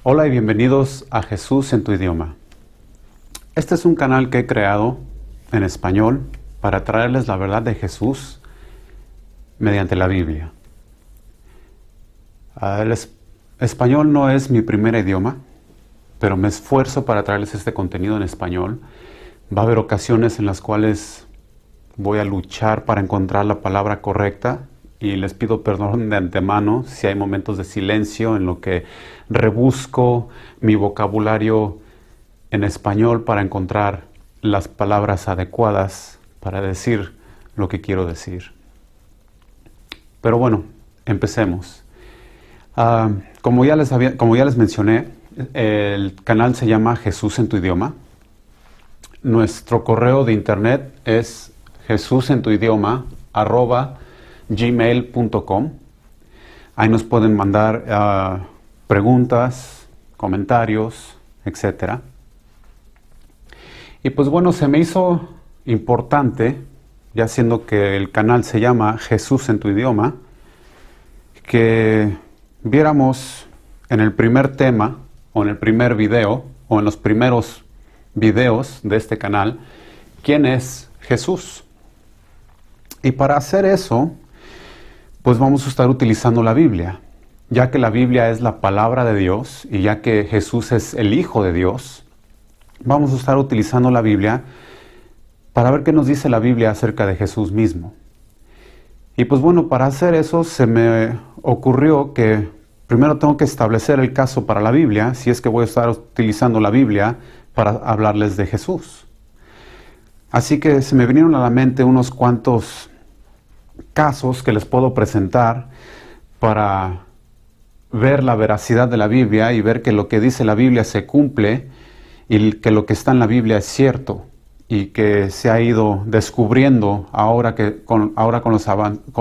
Hola y bienvenidos a Jesús en tu idioma. Este es un canal que he creado en español para traerles la verdad de Jesús mediante la Biblia. El español no es mi primer idioma, pero me esfuerzo para traerles este contenido en español. Va a haber ocasiones en las cuales voy a luchar para encontrar la palabra correcta y les pido perdón de antemano si hay momentos de silencio en lo que rebusco mi vocabulario en español para encontrar las palabras adecuadas para decir lo que quiero decir. Pero bueno, empecemos. Como ya les mencioné, el canal se llama Jesús en tu idioma. Nuestro correo de internet es jesusentuidioma@gmail.com. Ahí nos pueden mandar preguntas, comentarios, etc. Y pues bueno, se me hizo importante, ya siendo que el canal se llama Jesús en tu idioma, que viéramos en el primer tema, o en el primer video, o en los primeros videos de este canal, quién es Jesús. Y para hacer eso, pues vamos a estar utilizando la Biblia, ya que la Biblia es la palabra de Dios y ya que Jesús es el Hijo de Dios, vamos a estar utilizando la Biblia para ver qué nos dice la Biblia acerca de Jesús mismo. Y pues bueno, para hacer eso se me ocurrió que primero tengo que establecer el caso para la Biblia, si es que voy a estar utilizando la Biblia para hablarles de Jesús. Así que se me vinieron a la mente unos cuantos casos que les puedo presentar para ver la veracidad de la Biblia y ver que lo que dice la Biblia se cumple y que lo que está en la Biblia es cierto y que se ha ido descubriendo ahora con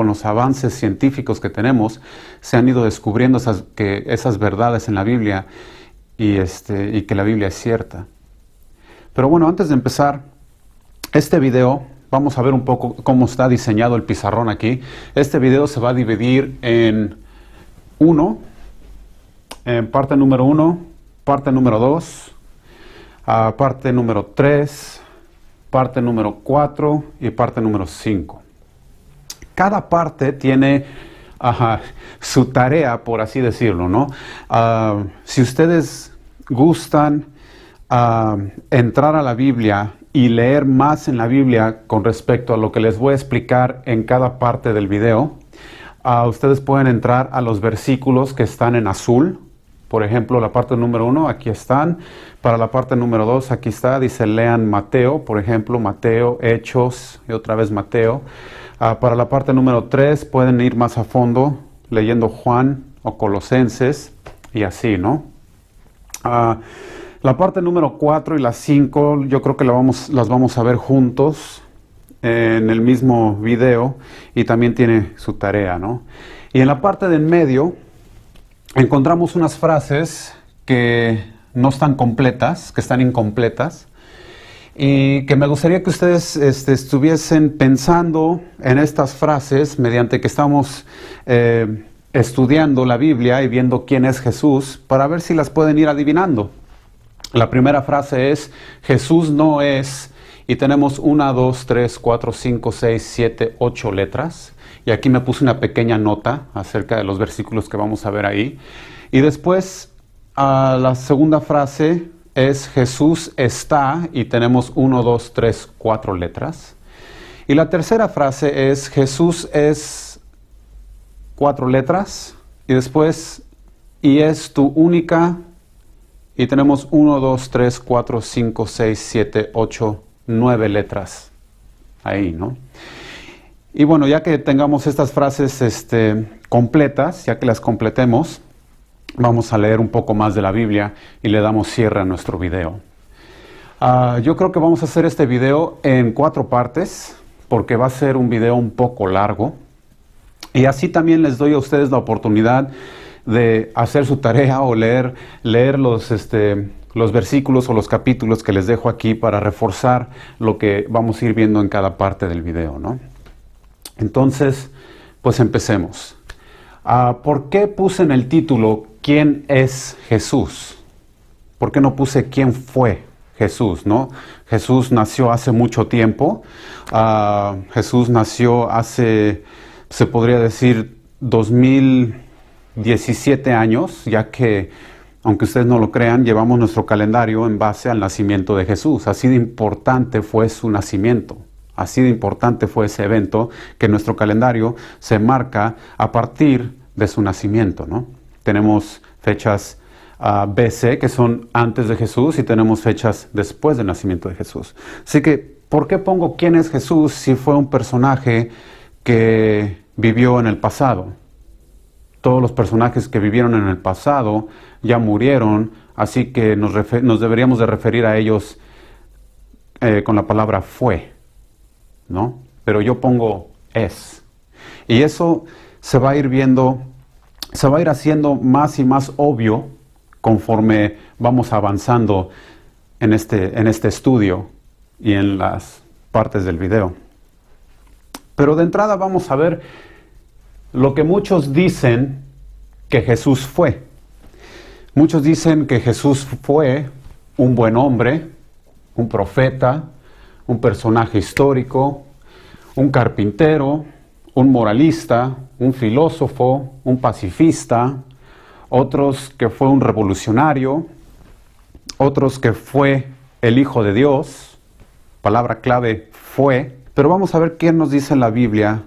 los avances científicos que tenemos, se han ido descubriendo esas verdades en la Biblia y que la Biblia es cierta. Pero bueno, antes de empezar este video, vamos a ver un poco cómo está diseñado el pizarrón aquí. Este video se va a dividir en parte número 1, parte número 2, parte número 3, parte número 4 y parte número 5. Cada parte tiene su tarea, por así decirlo, ¿no? Si ustedes gustan entrar a la Biblia y leer más en la Biblia con respecto a lo que les voy a explicar en cada parte del video, ustedes pueden entrar a los versículos que están en azul. Por ejemplo, la parte número 1, aquí están. Para la parte número 2, aquí está, dice lean Mateo, por ejemplo, Mateo, Hechos y otra vez Mateo. Para la parte número 3 pueden ir más a fondo leyendo Juan o Colosenses y así, ¿no? La parte número 4 y la 5 yo creo que las vamos a ver juntos en el mismo video y también tiene su tarea, ¿no? Y en la parte de en medio encontramos unas frases que no están completas, que están incompletas y que me gustaría que ustedes estuviesen pensando en estas frases mediante que estamos estudiando la Biblia y viendo quién es Jesús para ver si las pueden ir adivinando. La primera frase es, Jesús no es, y tenemos 1, 2, 3, 4, 5, 6, 7, 8 letras. Y aquí me puse una pequeña nota acerca de los versículos que vamos a ver ahí. Y después, la segunda frase es, Jesús está, y tenemos 1, 2, 3, 4 letras. Y la tercera frase es, Jesús es 4 letras. Y después, y es tu única. Y tenemos 1, 2, 3, 4, 5, 6, 7, 8, 9 letras ahí, ¿no? Y bueno, ya que tengamos estas frases completas, ya que las completemos, vamos a leer un poco más de la Biblia y le damos cierre a nuestro video. Yo creo que vamos a hacer este video en 4 partes, porque va a ser un video un poco largo. Y así también les doy a ustedes la oportunidad de hacer su tarea o leer los versículos o los capítulos que les dejo aquí para reforzar lo que vamos a ir viendo en cada parte del video, ¿no? Entonces, pues empecemos. ¿Por qué puse en el título quién es Jesús. ¿Por qué no puse quién fue Jesús, no? Jesús nació hace mucho tiempo. Jesús nació hace, se podría decir, 2017 años, ya que, aunque ustedes no lo crean, llevamos nuestro calendario en base al nacimiento de Jesús. Así de importante fue su nacimiento. Así de importante fue ese evento que nuestro calendario se marca a partir de su nacimiento, ¿no? Tenemos fechas BC, que son antes de Jesús, y tenemos fechas después del nacimiento de Jesús. Así que, ¿por qué pongo quién es Jesús si fue un personaje que vivió en el pasado? Todos los personajes que vivieron en el pasado ya murieron, así que nos deberíamos de referir a ellos con la palabra fue, ¿no? Pero yo pongo es. Y eso se va a ir viendo, se va a ir haciendo más y más obvio conforme vamos avanzando en este estudio y en las partes del video. Pero de entrada vamos a ver lo que muchos dicen que Jesús fue. Muchos dicen que Jesús fue un buen hombre, un profeta, un personaje histórico, un carpintero, un moralista, un filósofo, un pacifista, otros que fue un revolucionario, otros que fue el Hijo de Dios, palabra clave fue, pero vamos a ver qué nos dice la Biblia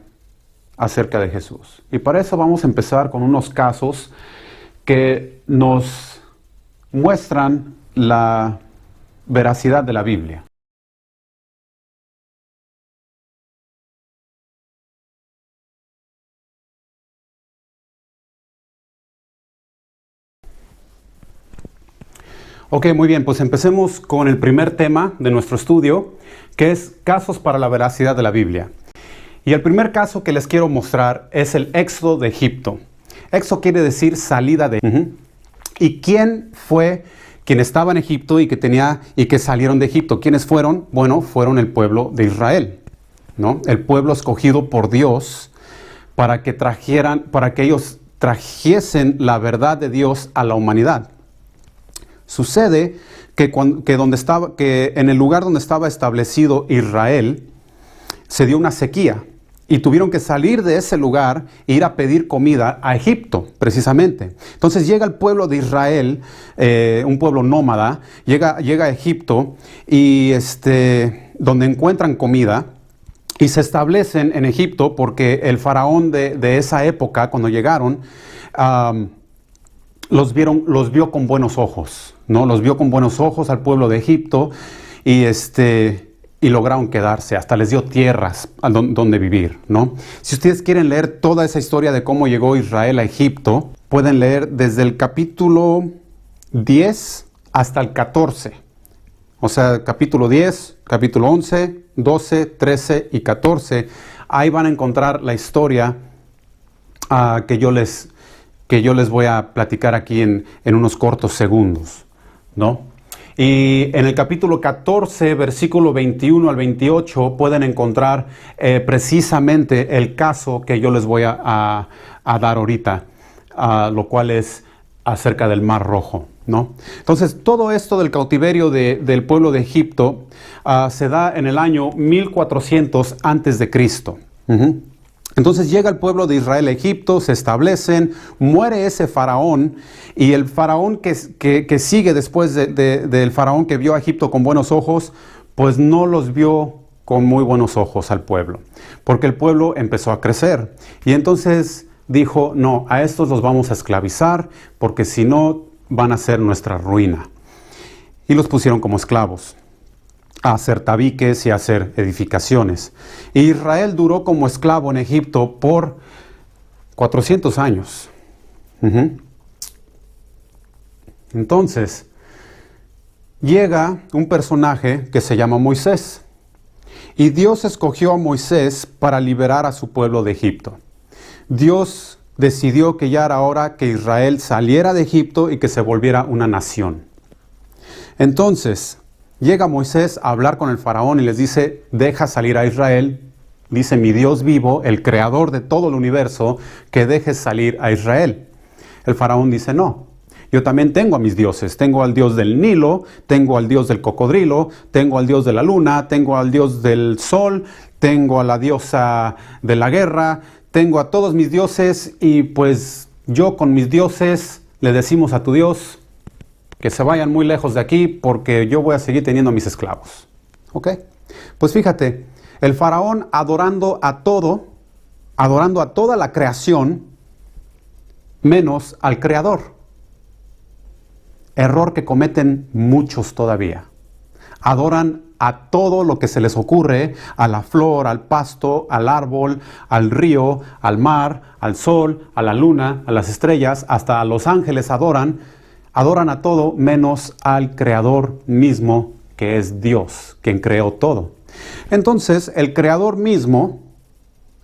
acerca de Jesús. Y para eso vamos a empezar con unos casos que nos muestran la veracidad de la Biblia. Ok, muy bien, pues empecemos con el primer tema de nuestro estudio, que es casos para la veracidad de la Biblia. Y el primer caso que les quiero mostrar es el éxodo de Egipto. Éxodo quiere decir salida de... ¿Y quién fue quien estaba en Egipto y que salieron de Egipto? ¿Quiénes fueron? Bueno, fueron el pueblo de Israel, ¿no? El pueblo escogido por Dios para que ellos trajesen la verdad de Dios a la humanidad. Sucede que en el lugar donde estaba establecido Israel se dio una sequía y tuvieron que salir de ese lugar e ir a pedir comida a Egipto, precisamente. Entonces llega el pueblo de Israel, un pueblo nómada, llega a Egipto y donde encuentran comida y se establecen en Egipto porque el faraón de esa época, cuando llegaron, los vio con buenos ojos, ¿no? Los vio con buenos ojos al pueblo de Egipto y lograron quedarse, hasta les dio tierras donde vivir, ¿no? Si ustedes quieren leer toda esa historia de cómo llegó Israel a Egipto, pueden leer desde el capítulo 10 hasta el 14. O sea, capítulo 10, capítulo 11, 12, 13 y 14. Ahí van a encontrar la historia que yo les voy a platicar aquí en unos cortos segundos, ¿no? Y en el capítulo 14, versículo 21 al 28, pueden encontrar precisamente el caso que yo les voy a dar ahorita, lo cual es acerca del Mar Rojo, ¿no? Entonces, todo esto del cautiverio del pueblo de Egipto se da en el año 1400 antes de Cristo. Entonces llega el pueblo de Israel a Egipto, se establecen, muere ese faraón y el faraón que sigue después del faraón que vio a Egipto con buenos ojos, pues no los vio con muy buenos ojos al pueblo, porque el pueblo empezó a crecer y entonces dijo, no, a estos los vamos a esclavizar porque si no van a ser nuestra ruina. Y los pusieron como esclavos a hacer tabiques y a hacer edificaciones. Y Israel duró como esclavo en Egipto por 400 años. Entonces, llega un personaje que se llama Moisés. Y Dios escogió a Moisés para liberar a su pueblo de Egipto. Dios decidió que ya era hora que Israel saliera de Egipto y que se volviera una nación. Entonces, llega Moisés a hablar con el faraón y les dice, deja salir a Israel. Dice mi Dios vivo, el creador de todo el universo, que dejes salir a Israel. El faraón dice, no, yo también tengo a mis dioses. Tengo al dios del Nilo, tengo al dios del cocodrilo, tengo al dios de la luna, tengo al dios del sol, tengo a la diosa de la guerra, tengo a todos mis dioses y pues yo con mis dioses le decimos a tu Dios que se vayan muy lejos de aquí porque yo voy a seguir teniendo a mis esclavos. ¿Ok? Pues fíjate, el faraón adorando a toda la creación, menos al Creador. Error que cometen muchos todavía. Adoran a todo lo que se les ocurre, a la flor, al pasto, al árbol, al río, al mar, al sol, a la luna, a las estrellas, hasta a los ángeles adoran a todo menos al Creador mismo, que es Dios, quien creó todo. Entonces, el Creador mismo,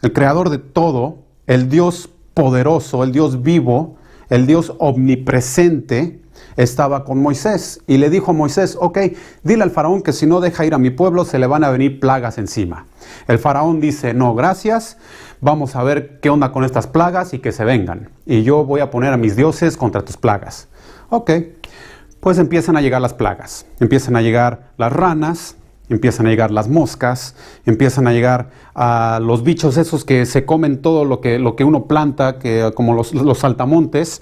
el Creador de todo, el Dios poderoso, el Dios vivo, el Dios omnipresente, estaba con Moisés y le dijo a Moisés, ok, dile al faraón que si no deja ir a mi pueblo se le van a venir plagas encima. El faraón dice, no, gracias, vamos a ver qué onda con estas plagas y que se vengan. Y yo voy a poner a mis dioses contra tus plagas. Ok, pues empiezan a llegar las plagas, empiezan a llegar las ranas, empiezan a llegar las moscas, empiezan a llegar a los bichos esos que se comen todo lo que uno planta, como los saltamontes.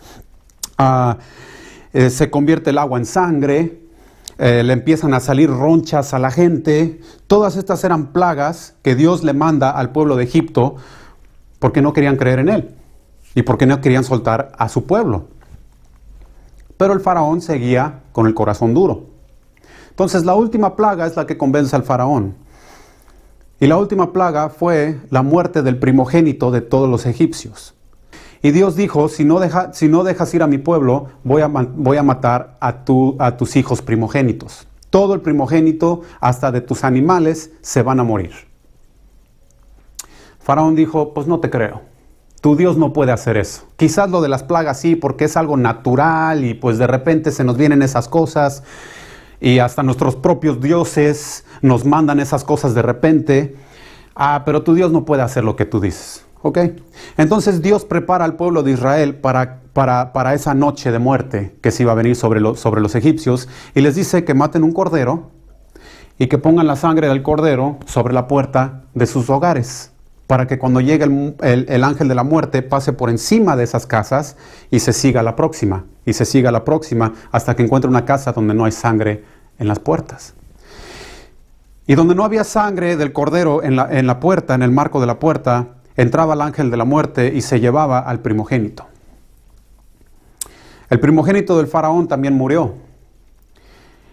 Se convierte el agua en sangre, le empiezan a salir ronchas a la gente. Todas estas eran plagas que Dios le manda al pueblo de Egipto porque no querían creer en Él y porque no querían soltar a su pueblo. Pero el faraón seguía con el corazón duro. Entonces la última plaga es la que convence al faraón. Y la última plaga fue la muerte del primogénito de todos los egipcios. Y Dios dijo, si no dejas ir a mi pueblo, voy a matar a tus hijos primogénitos. Todo el primogénito, hasta de tus animales, se van a morir. Faraón dijo, pues no te creo. Tu Dios no puede hacer eso. Quizás lo de las plagas sí, porque es algo natural y pues de repente se nos vienen esas cosas y hasta nuestros propios dioses nos mandan esas cosas de repente. Pero tu Dios no puede hacer lo que tú dices. ¿Ok? Entonces Dios prepara al pueblo de Israel para esa noche de muerte que se iba a venir sobre los egipcios y les dice que maten un cordero y que pongan la sangre del cordero sobre la puerta de sus hogares para que cuando llegue el ángel de la muerte pase por encima de esas casas y se siga la próxima hasta que encuentre una casa donde no hay sangre en las puertas. Y donde no había sangre del cordero en la puerta, en el marco de la puerta, entraba el ángel de la muerte y se llevaba al primogénito. El primogénito del faraón también murió.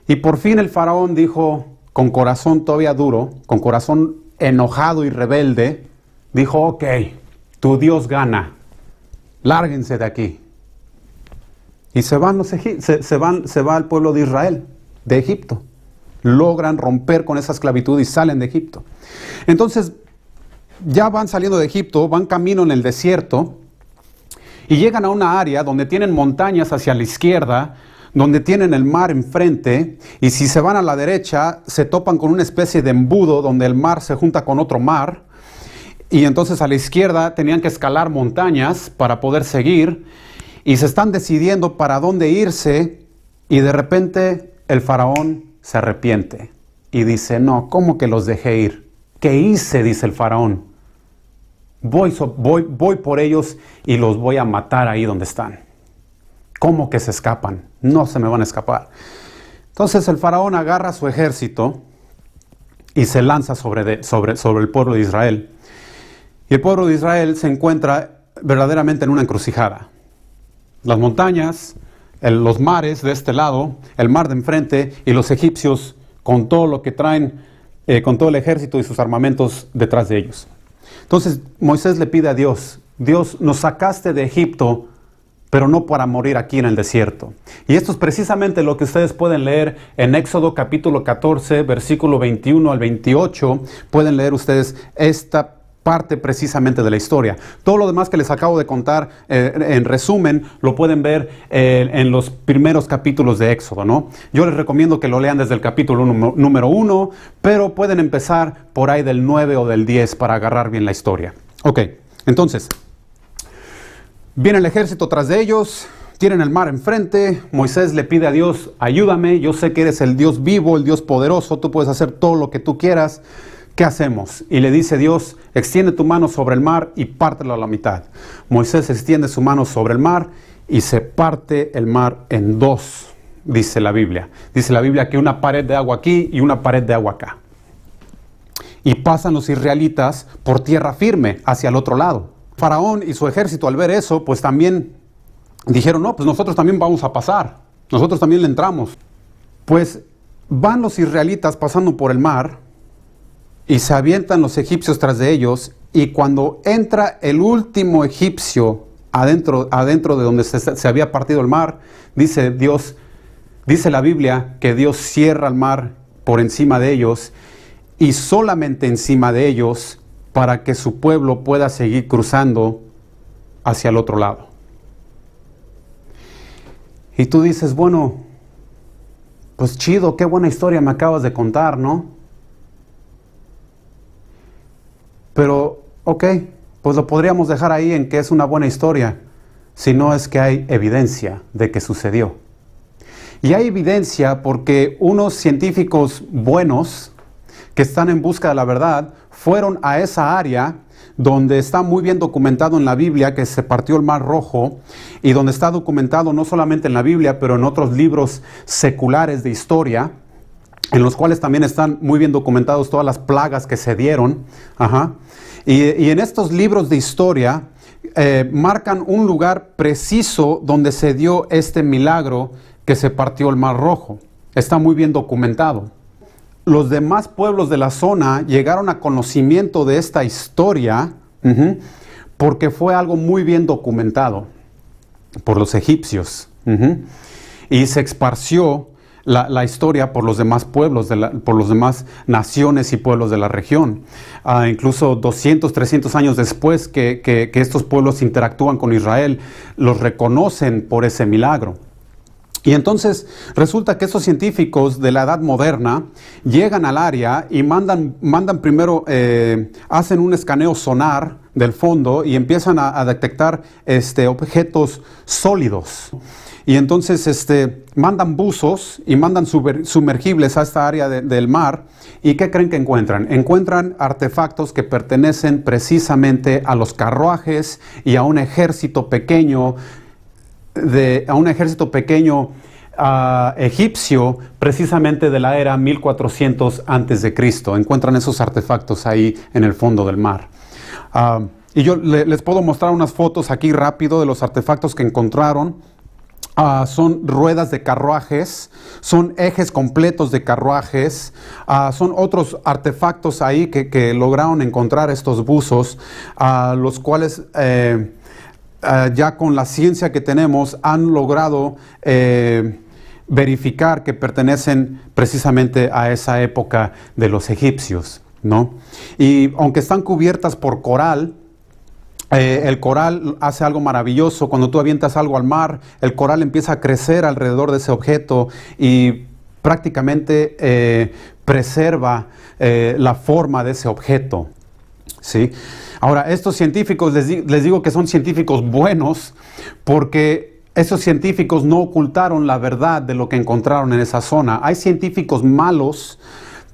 Y por fin el faraón dijo, con corazón todavía duro, con corazón enojado y rebelde, dijo, ok, tu Dios gana, lárguense de aquí. Y se va el pueblo de Israel, de Egipto. Logran romper con esa esclavitud y salen de Egipto. Entonces, ya van saliendo de Egipto, van camino en el desierto y llegan a una área donde tienen montañas hacia la izquierda, donde tienen el mar enfrente, y si se van a la derecha se topan con una especie de embudo donde el mar se junta con otro mar, y entonces a la izquierda tenían que escalar montañas para poder seguir, y se están decidiendo para dónde irse, y de repente el faraón se arrepiente y dice, no, ¿cómo que los dejé ir? ¿Qué hice? Dice el faraón. Voy por ellos y los voy a matar ahí donde están. ¿Cómo que se escapan? No se me van a escapar. Entonces el faraón agarra su ejército y se lanza sobre el pueblo de Israel. Y el pueblo de Israel se encuentra verdaderamente en una encrucijada. Las montañas, los mares de este lado, el mar de enfrente y los egipcios con todo lo que traen, con todo el ejército y sus armamentos detrás de ellos. Entonces Moisés le pide a Dios, Dios, nos sacaste de Egipto, pero no para morir aquí en el desierto. Y esto es precisamente lo que ustedes pueden leer en Éxodo capítulo 14, versículo 21 al 28. Pueden leer ustedes esta parte precisamente de la historia. Todo lo demás que les acabo de contar, en resumen, lo pueden ver en los primeros capítulos de Éxodo, ¿no? Yo les recomiendo que lo lean desde el capítulo número 1, pero pueden empezar por ahí del 9 o del 10 para agarrar bien la historia. Ok, entonces, viene el ejército tras de ellos, tienen el mar enfrente. Moisés le pide a Dios, ayúdame, yo sé que eres el Dios vivo, el Dios poderoso, tú puedes hacer todo lo que tú quieras. ¿Qué hacemos? Y le dice Dios, extiende tu mano sobre el mar y pártelo a la mitad. Moisés extiende su mano sobre el mar y se parte el mar en dos, dice la Biblia. Dice la Biblia que una pared de agua aquí y una pared de agua acá. Y pasan los israelitas por tierra firme hacia el otro lado. Faraón y su ejército al ver eso, pues también dijeron, no, pues nosotros también vamos a pasar. Nosotros también le entramos. Pues van los israelitas pasando por el mar y se avientan los egipcios tras de ellos, y cuando entra el último egipcio adentro de donde se había partido el mar, dice la Biblia que Dios cierra el mar por encima de ellos, y solamente encima de ellos, para que su pueblo pueda seguir cruzando hacia el otro lado. Y tú dices, bueno, pues chido, qué buena historia me acabas de contar, ¿no? Pero, ok, pues lo podríamos dejar ahí en que es una buena historia, si no es que hay evidencia de que sucedió. Y hay evidencia porque unos científicos buenos que están en busca de la verdad fueron a esa área donde está muy bien documentado en la Biblia que se partió el Mar Rojo, y donde está documentado no solamente en la Biblia, pero en otros libros seculares de historia, en los cuales también están muy bien documentados todas las plagas que se dieron. Y en estos libros de historia marcan un lugar preciso donde se dio este milagro que se partió el Mar Rojo. Está muy bien documentado. Los demás pueblos de la zona llegaron a conocimiento de esta historia porque fue algo muy bien documentado por los egipcios. Y se esparció la historia por los demás pueblos, por los demás naciones y pueblos de la región. Incluso 200, 300 años después que estos pueblos interactúan con Israel, los reconocen por ese milagro. Y entonces resulta que estos científicos de la edad moderna llegan al área y mandan primero, hacen un escaneo sonar del fondo y empiezan a detectar objetos sólidos. Y entonces mandan buzos y mandan sumergibles a esta área del mar. ¿Y qué creen que encuentran? Encuentran artefactos que pertenecen precisamente a los carruajes y a un ejército pequeño egipcio, precisamente de la era 1400 a.C. Encuentran esos artefactos ahí en el fondo del mar. Y yo les puedo mostrar unas fotos aquí rápido de los artefactos que encontraron. Son ruedas de carruajes, son ejes completos de carruajes, son otros artefactos ahí que lograron encontrar estos buzos, los cuales ya con la ciencia que tenemos han logrado verificar que pertenecen precisamente a esa época de los egipcios, ¿no? Y aunque están cubiertas por coral, el coral hace algo maravilloso. Cuando tú avientas algo al mar, el coral empieza a crecer alrededor de ese objeto y prácticamente preserva la forma de ese objeto, ¿sí? Ahora, estos científicos, les digo que son científicos buenos porque esos científicos no ocultaron la verdad de lo que encontraron en esa zona. Hay científicos malos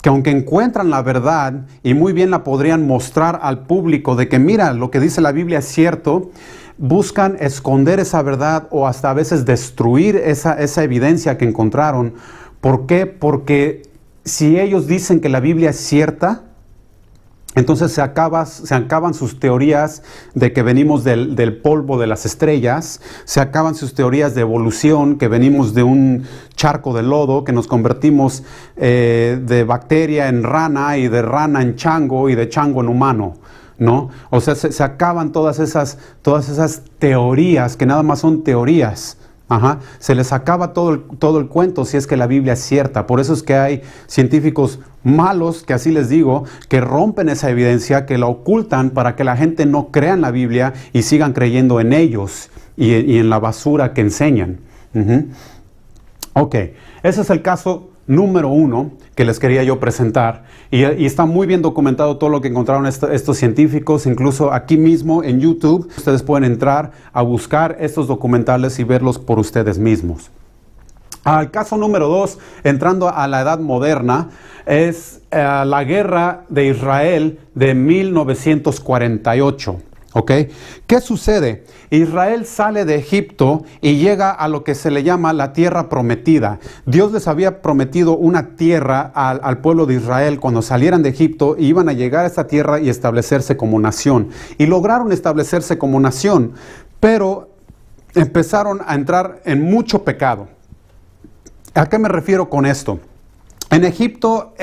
que aunque encuentran la verdad y muy bien la podrían mostrar al público de que mira, lo que dice la Biblia es cierto, buscan esconder esa verdad o hasta a veces destruir esa evidencia que encontraron. ¿Por qué? Porque si ellos dicen que la Biblia es cierta, entonces se acaban sus teorías de que venimos del polvo de las estrellas, se acaban sus teorías de evolución, que venimos de un charco de lodo, que nos convertimos de bacteria en rana y de rana en chango y de chango en humano, ¿no? O sea, se acaban todas esas teorías que nada más son teorías. Se les acaba todo el cuento si es que la Biblia es cierta. Por eso es que hay científicos malos, que así les digo, que rompen esa evidencia, que la ocultan para que la gente no crea en la Biblia y sigan creyendo en ellos y en la basura que enseñan. Ok, ese es el caso número uno que les quería yo presentar, y está muy bien documentado todo lo que encontraron estos científicos, incluso aquí mismo en YouTube, ustedes pueden entrar a buscar estos documentales y verlos por ustedes mismos. Al caso número 2, entrando a la edad moderna, es la guerra de Israel de 1948. ¿Ok? ¿Qué sucede? Israel sale de Egipto y llega a lo que se le llama la tierra prometida. Dios les había prometido una tierra al pueblo de Israel cuando salieran de Egipto y iban a llegar a esta tierra y establecerse como nación. Y lograron establecerse como nación, pero empezaron a entrar en mucho pecado. ¿A qué me refiero con esto? En Egipto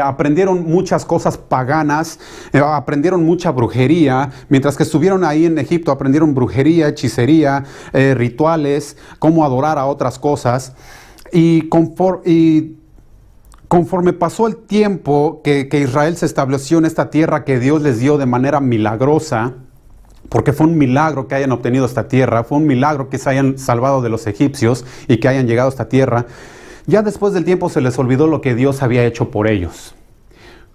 aprendieron muchas cosas paganas, aprendieron mucha brujería. Mientras que estuvieron ahí en Egipto aprendieron brujería, hechicería, rituales, cómo adorar a otras cosas. Y conforme pasó el tiempo que Israel se estableció en esta tierra que Dios les dio de manera milagrosa, porque fue un milagro que hayan obtenido esta tierra, fue un milagro que se hayan salvado de los egipcios y que hayan llegado a esta tierra. Ya después del tiempo se les olvidó lo que Dios había hecho por ellos.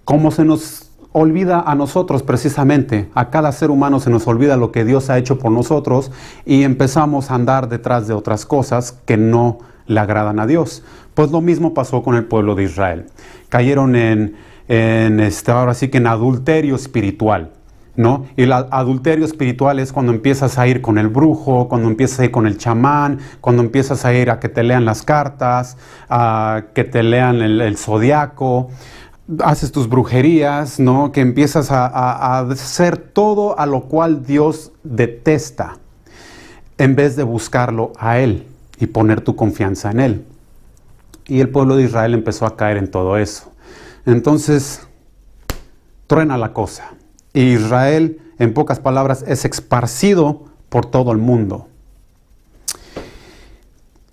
Como se nos olvida a nosotros precisamente, a cada ser humano se nos olvida lo que Dios ha hecho por nosotros y empezamos a andar detrás de otras cosas que no le agradan a Dios. Pues lo mismo pasó con el pueblo de Israel. Cayeron ahora sí que en adulterio espiritual, ¿no? Y el adulterio espiritual es cuando empiezas a ir con el brujo, cuando empiezas a ir con el chamán, cuando empiezas a ir a que te lean las cartas, a que te lean el zodiaco, haces tus brujerías, ¿no? Que empiezas a hacer todo a lo cual Dios detesta, en vez de buscarlo a Él y poner tu confianza en Él. Y el pueblo de Israel empezó a caer en todo eso. Entonces, truena la cosa. Y Israel, en pocas palabras, es esparcido por todo el mundo.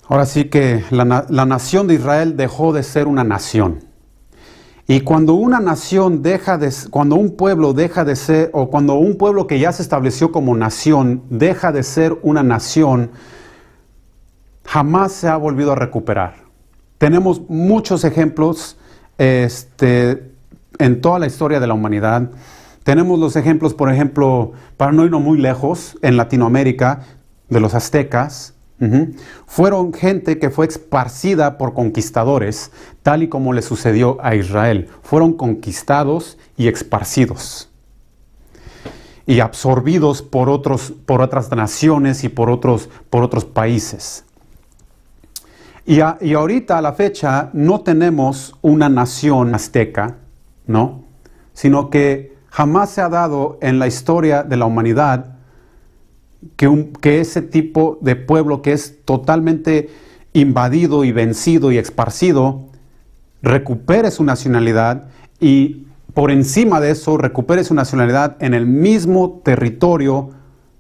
Ahora sí que la nación de Israel dejó de ser una nación. Y cuando una nación cuando un pueblo deja de ser, o cuando un pueblo que ya se estableció como nación deja de ser una nación, jamás se ha volvido a recuperar. Tenemos muchos ejemplos en toda la historia de la humanidad. Tenemos los ejemplos, por ejemplo, para no irnos muy lejos, en Latinoamérica, de los aztecas. Fueron gente que fue esparcida por conquistadores, tal y como le sucedió a Israel. Fueron conquistados y esparcidos. Y absorbidos por otras naciones y por otros países. Y ahorita, a la fecha, no tenemos una nación azteca, ¿no? Sino que jamás se ha dado en la historia de la humanidad que ese tipo de pueblo que es totalmente invadido y vencido y esparcido recupere su nacionalidad y por encima de eso recupere su nacionalidad en el mismo territorio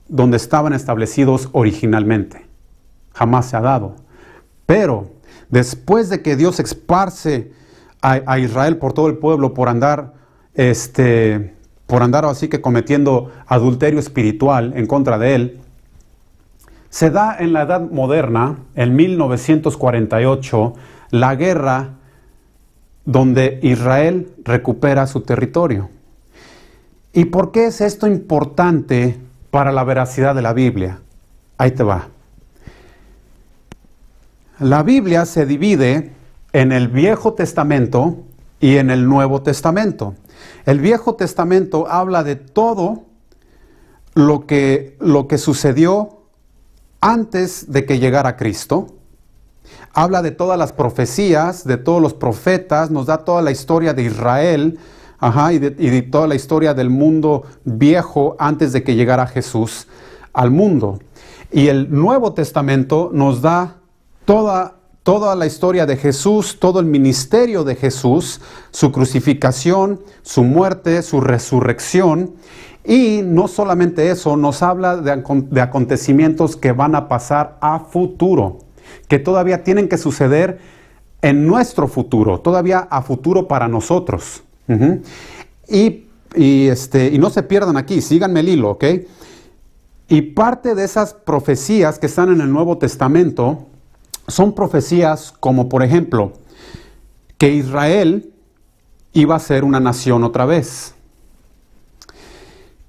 donde estaban establecidos originalmente. Jamás se ha dado. Pero después de que Dios esparce a Israel por todo el pueblo por andar así que cometiendo adulterio espiritual en contra de él, se da en la edad moderna, en 1948, la guerra donde Israel recupera su territorio. ¿Y por qué es esto importante para la veracidad de la Biblia? Ahí te va. La Biblia se divide en el Viejo Testamento y en el Nuevo Testamento. El Viejo Testamento habla de todo lo que sucedió antes de que llegara Cristo. Habla de todas las profecías, de todos los profetas, nos da toda la historia de Israel, y de toda la historia del mundo viejo antes de que llegara Jesús al mundo. Y el Nuevo Testamento nos da toda la historia de Jesús, todo el ministerio de Jesús, su crucificación, su muerte, su resurrección. Y no solamente eso, nos habla de acontecimientos que van a pasar a futuro, que todavía tienen que suceder en nuestro futuro, todavía a futuro para nosotros. Y no se pierdan aquí, síganme el hilo, ¿ok? Y parte de esas profecías que están en el Nuevo Testamento son profecías como, por ejemplo, que Israel iba a ser una nación otra vez.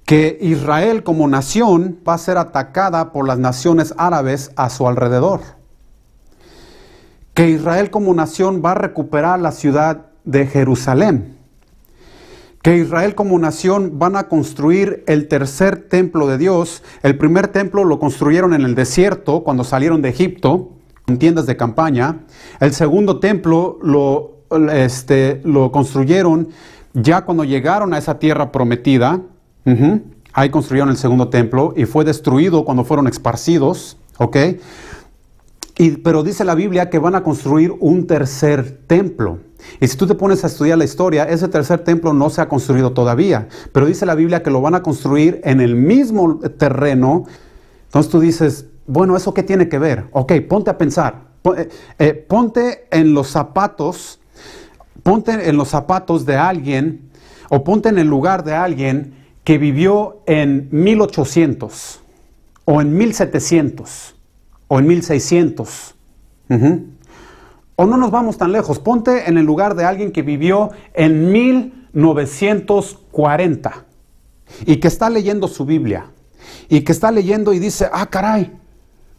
Que Israel como nación va a ser atacada por las naciones árabes a su alrededor. Que Israel como nación va a recuperar la ciudad de Jerusalén. Que Israel como nación van a construir el tercer templo de Dios. El primer templo lo construyeron en el desierto cuando salieron de Egipto, con tiendas de campaña. El segundo templo lo construyeron ya cuando llegaron a esa tierra prometida. Ahí construyeron el segundo templo y fue destruido cuando fueron esparcidos. ¿Ok? Pero dice la Biblia que van a construir un tercer templo. Y si tú te pones a estudiar la historia, ese tercer templo no se ha construido todavía. Pero dice la Biblia que lo van a construir en el mismo terreno. Entonces tú dices, bueno, ¿eso qué tiene que ver? Ok, ponte a pensar. Ponte en los zapatos de alguien, o ponte en el lugar de alguien que vivió en 1800, o en 1700, o en 1600. O no nos vamos tan lejos, ponte en el lugar de alguien que vivió en 1940 y que está leyendo su Biblia y que está leyendo y dice, ah, caray,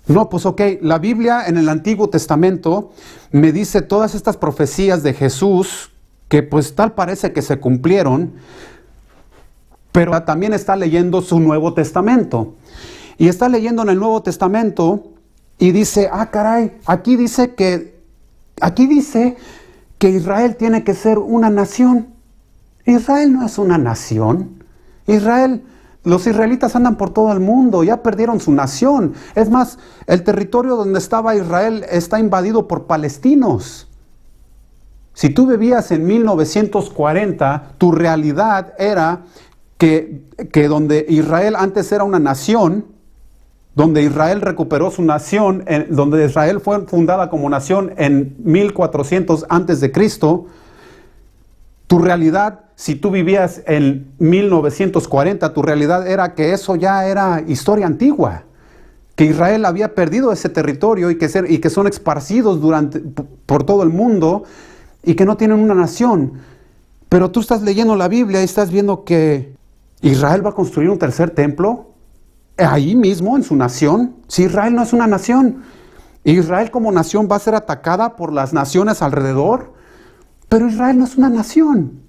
no, pues ok, la Biblia en el Antiguo Testamento me dice todas estas profecías de Jesús que pues tal parece que se cumplieron, pero también está leyendo su Nuevo Testamento y está leyendo en el Nuevo Testamento y dice, ah, caray, aquí dice que Israel tiene que ser una nación. Israel no es una nación. Los israelitas andan por todo el mundo, ya perdieron su nación. Es más, el territorio donde estaba Israel está invadido por palestinos. Si tú vivías en 1940, tu realidad era que donde Israel antes era una nación, donde Israel recuperó su nación, donde Israel fue fundada como nación en 1400 antes de Cristo, tu realidad, si tú vivías en 1940, tu realidad era que eso ya era historia antigua, que Israel había perdido ese territorio y que son esparcidos por todo el mundo y que no tienen una nación. Pero tú estás leyendo la Biblia y estás viendo que Israel va a construir un tercer templo ahí mismo en su nación. Si Israel no es una nación, Israel como nación va a ser atacada por las naciones alrededor, pero Israel no es una nación.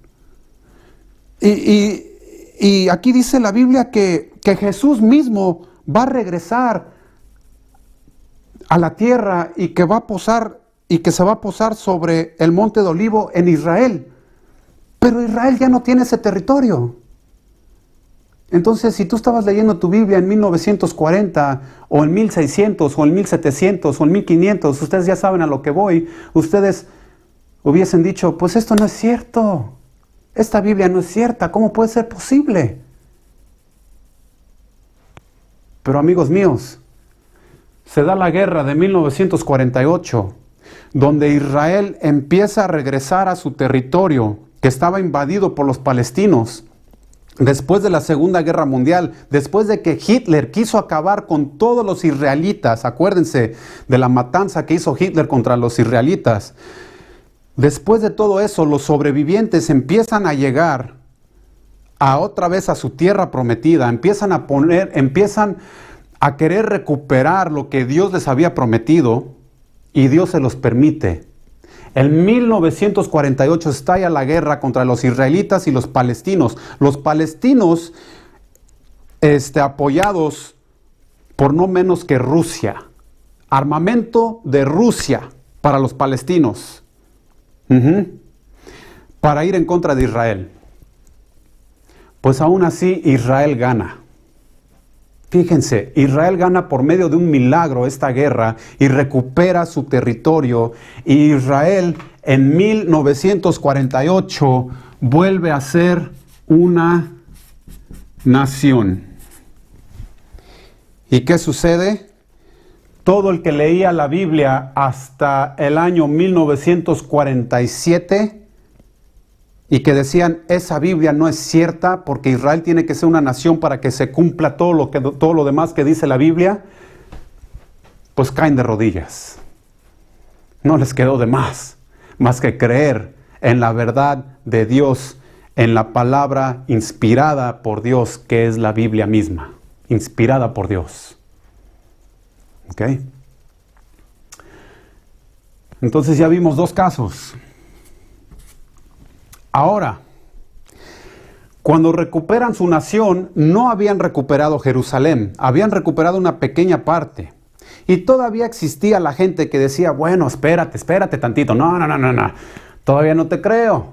Y aquí dice la Biblia que Jesús mismo va a regresar a la tierra y que va a posar y que se va a posar sobre el monte de Olivo en Israel. Pero Israel ya no tiene ese territorio. Entonces, si tú estabas leyendo tu Biblia en 1940, o en 1600, o en 1700, o en 1500, ustedes ya saben a lo que voy, ustedes hubiesen dicho, pues esto no es cierto, esta Biblia no es cierta, ¿cómo puede ser posible? Pero amigos míos, se da la guerra de 1948, donde Israel empieza a regresar a su territorio, que estaba invadido por los palestinos. Después de la Segunda Guerra Mundial, después de que Hitler quiso acabar con todos los israelitas, acuérdense de la matanza que hizo Hitler contra los israelitas. Después de todo eso, los sobrevivientes empiezan a llegar otra vez a su tierra prometida, empiezan a querer recuperar lo que Dios les había prometido y Dios se los permite. En 1948 estalla la guerra contra los israelitas y los palestinos. Los palestinos, apoyados por no menos que Rusia. Armamento de Rusia para los palestinos. Para ir en contra de Israel. Pues aún así Israel gana. Fíjense, Israel gana por medio de un milagro esta guerra y recupera su territorio. Y Israel en 1948 vuelve a ser una nación. ¿Y qué sucede? Todo el que leía la Biblia hasta el año 1947 y que decían, esa Biblia no es cierta porque Israel tiene que ser una nación para que se cumpla todo lo demás que dice la Biblia, pues caen de rodillas. No les quedó de más. más que creer en la verdad de Dios, en la palabra inspirada por Dios, que es la Biblia misma, inspirada por Dios. ¿Ok? Entonces ya vimos dos casos. Ahora, cuando recuperan su nación, no habían recuperado Jerusalén, habían recuperado una pequeña parte. Y todavía existía la gente que decía, bueno, espérate tantito. No, todavía no te creo.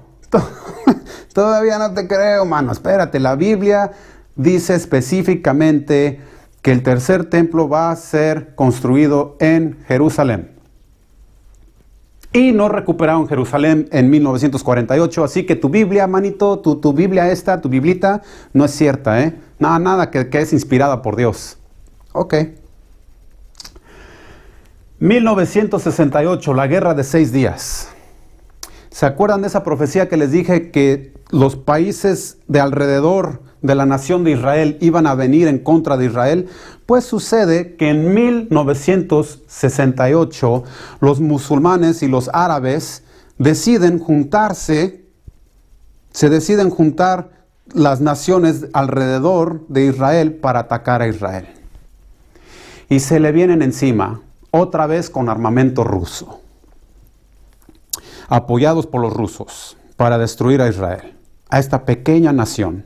Todavía no te creo, mano, espérate. La Biblia dice específicamente que el tercer templo va a ser construido en Jerusalén. Y no recuperaron Jerusalén en 1948, así que tu Biblia, manito, tu Biblia esta, tu Biblita, no es cierta, ¿eh? Nada que es inspirada por Dios. Ok. 1968, la guerra de 6 días. ¿Se acuerdan de esa profecía que les dije que los países de alrededor de la nación de Israel iban a venir en contra de Israel? Pues sucede que en 1968 los musulmanes y los árabes deciden juntarse, se deciden juntar las naciones alrededor de Israel para atacar a Israel. Y se le vienen encima, otra vez con armamento ruso, apoyados por los rusos, para destruir a Israel, a esta pequeña nación.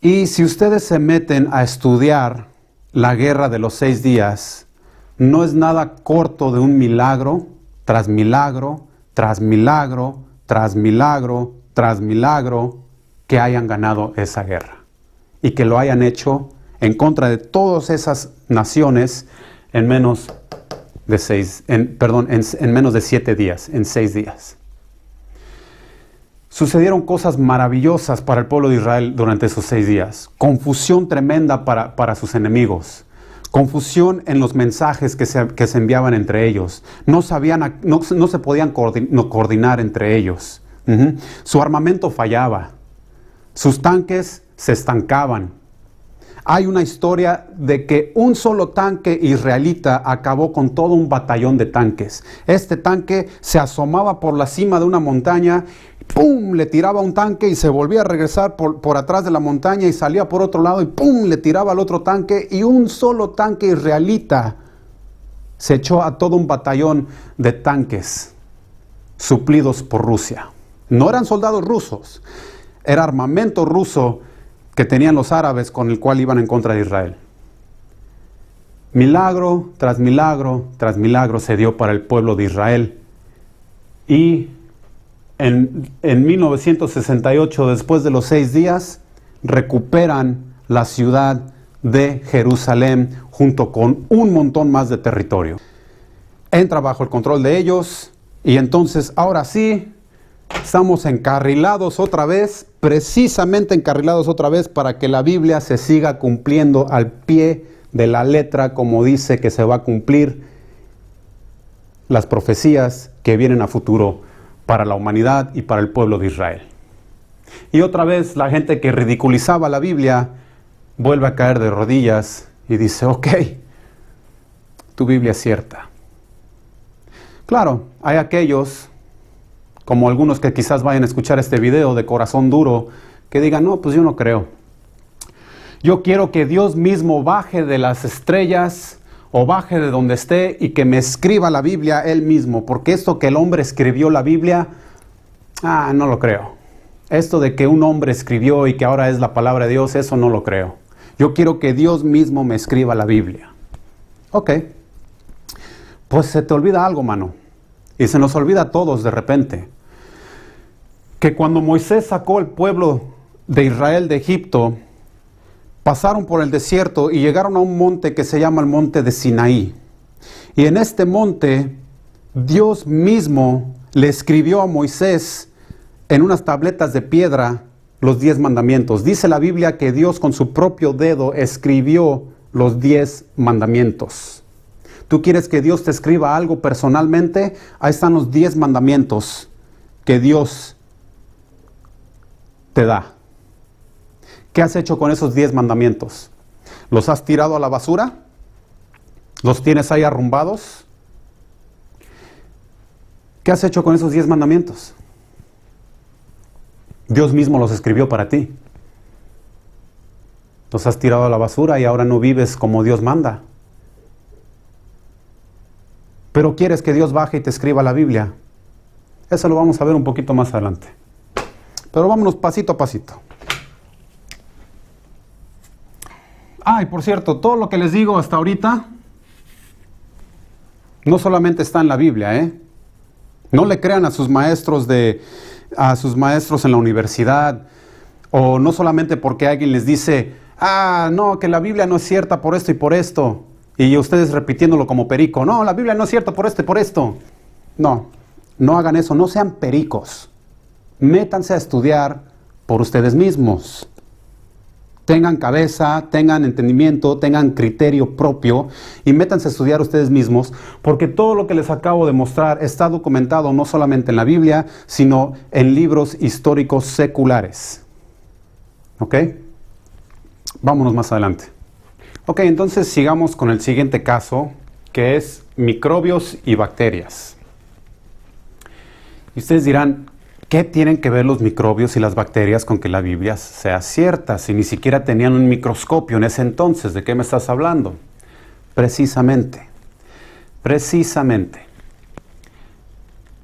Y si ustedes se meten a estudiar la guerra de los 6 días, no es nada corto de un milagro, tras milagro, tras milagro, tras milagro, tras milagro, que hayan ganado esa guerra. Y que lo hayan hecho en contra de todas esas naciones en menos de 7 días, en 6 días. Sucedieron cosas maravillosas para el pueblo de Israel durante esos 6 días. Confusión tremenda para sus enemigos. Confusión en los mensajes que se enviaban entre ellos. No se podían coordinar entre ellos. Su armamento fallaba. Sus tanques se estancaban. Hay una historia de que un solo tanque israelita acabó con todo un batallón de tanques. Este tanque se asomaba por la cima de una montaña, ¡pum!, le tiraba un tanque y se volvía a regresar por atrás de la montaña y salía por otro lado y ¡pum!, le tiraba al otro tanque, y un solo tanque israelita se echó a todo un batallón de tanques suplidos por Rusia. No eran soldados rusos, era armamento ruso que tenían los árabes con el cual iban en contra de Israel. Milagro tras milagro tras milagro se dio para el pueblo de Israel. Y en 1968, después de los 6 días, recuperan la ciudad de Jerusalén junto con un montón más de territorio. Entra bajo el control de ellos y entonces ahora sí estamos encarrilados otra vez, precisamente encarrilados otra vez para que la Biblia se siga cumpliendo al pie de la letra, como dice que se va a cumplir las profecías que vienen a futuro para la humanidad y para el pueblo de Israel. Y otra vez la gente que ridiculizaba la Biblia vuelve a caer de rodillas y dice, ok, tu Biblia es cierta. Claro, hay aquellos, como algunos que quizás vayan a escuchar este video de corazón duro, que digan, no, pues yo no creo. Yo quiero que Dios mismo baje de las estrellas o baje de donde esté y que me escriba la Biblia Él mismo, porque esto que el hombre escribió la Biblia, no lo creo. Esto de que un hombre escribió y que ahora es la palabra de Dios, eso no lo creo. Yo quiero que Dios mismo me escriba la Biblia. Ok. Pues se te olvida algo, mano. Y se nos olvida a todos de repente. Que cuando Moisés sacó al pueblo de Israel de Egipto, pasaron por el desierto y llegaron a un monte que se llama el monte de Sinaí. Y en este monte, Dios mismo le escribió a Moisés en unas tabletas de piedra los 10 mandamientos. Dice la Biblia que Dios con su propio dedo escribió los 10 mandamientos. ¿Tú quieres que Dios te escriba algo personalmente? Ahí están los 10 mandamientos que Dios te da. ¿Qué has hecho con esos 10 mandamientos? ¿Los has tirado a la basura? ¿Los tienes ahí arrumbados? ¿Qué has hecho con esos 10 mandamientos? Dios mismo los escribió para ti. Los has tirado a la basura y ahora no vives como Dios manda. Pero quieres que Dios baje y te escriba la Biblia. Eso lo vamos a ver un poquito más adelante. Pero vámonos pasito a pasito. Y por cierto, todo lo que les digo hasta ahorita no solamente está en la Biblia, ¿eh? No le crean a sus maestros en la universidad, o no solamente porque alguien les dice, no, que la Biblia no es cierta por esto y por esto, y ustedes repitiéndolo como perico, no, la Biblia no es cierta por esto y por esto. No, no hagan eso, no sean pericos. Métanse a estudiar por ustedes mismos. Tengan cabeza, tengan entendimiento, tengan criterio propio y métanse a estudiar ustedes mismos, porque todo lo que les acabo de mostrar está documentado no solamente en la Biblia, sino en libros históricos seculares. ¿Ok? Vámonos más adelante. Ok, entonces sigamos con el siguiente caso, que es microbios y bacterias. Y ustedes dirán, ¿qué tienen que ver los microbios y las bacterias con que la Biblia sea cierta? Si ni siquiera tenían un microscopio en ese entonces, ¿de qué me estás hablando? Precisamente.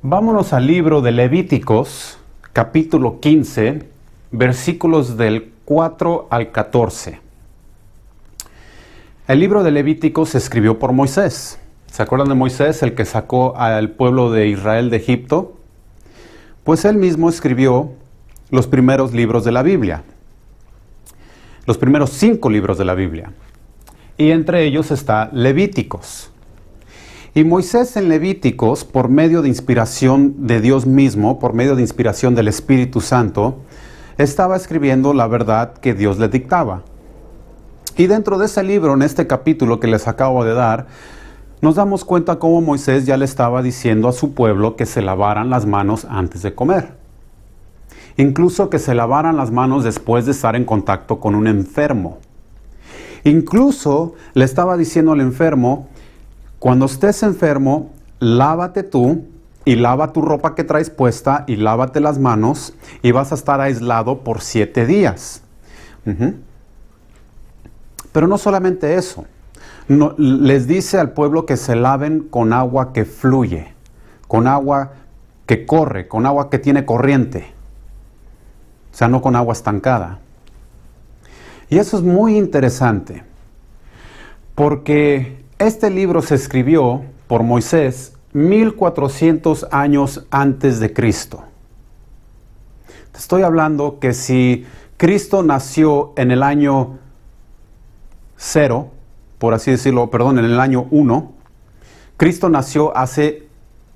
Vámonos al libro de Levíticos, capítulo 15, versículos del 4 al 14. El libro de Levíticos se escribió por Moisés. ¿Se acuerdan de Moisés, el que sacó al pueblo de Israel de Egipto? Pues él mismo escribió los primeros libros de la Biblia, los primeros 5 libros de la Biblia, y entre ellos está Levíticos. Y Moisés en Levíticos, por medio de inspiración de Dios mismo, por medio de inspiración del Espíritu Santo, estaba escribiendo la verdad que Dios le dictaba. Y dentro de ese libro, en este capítulo que les acabo de dar, nos damos cuenta cómo Moisés ya le estaba diciendo a su pueblo que se lavaran las manos antes de comer. Incluso que se lavaran las manos después de estar en contacto con un enfermo. Incluso le estaba diciendo al enfermo, cuando estés enfermo, lávate tú y lava tu ropa que traes puesta y lávate las manos y vas a estar aislado por 7 días. Pero no solamente eso. No, les dice al pueblo que se laven con agua que fluye, con agua que corre, con agua que tiene corriente. O sea, no con agua estancada. Y eso es muy interesante, porque este libro se escribió por Moisés 1400 años antes de Cristo. Te estoy hablando que si Cristo nació en el año 0, por así decirlo, en el año 1, Cristo nació hace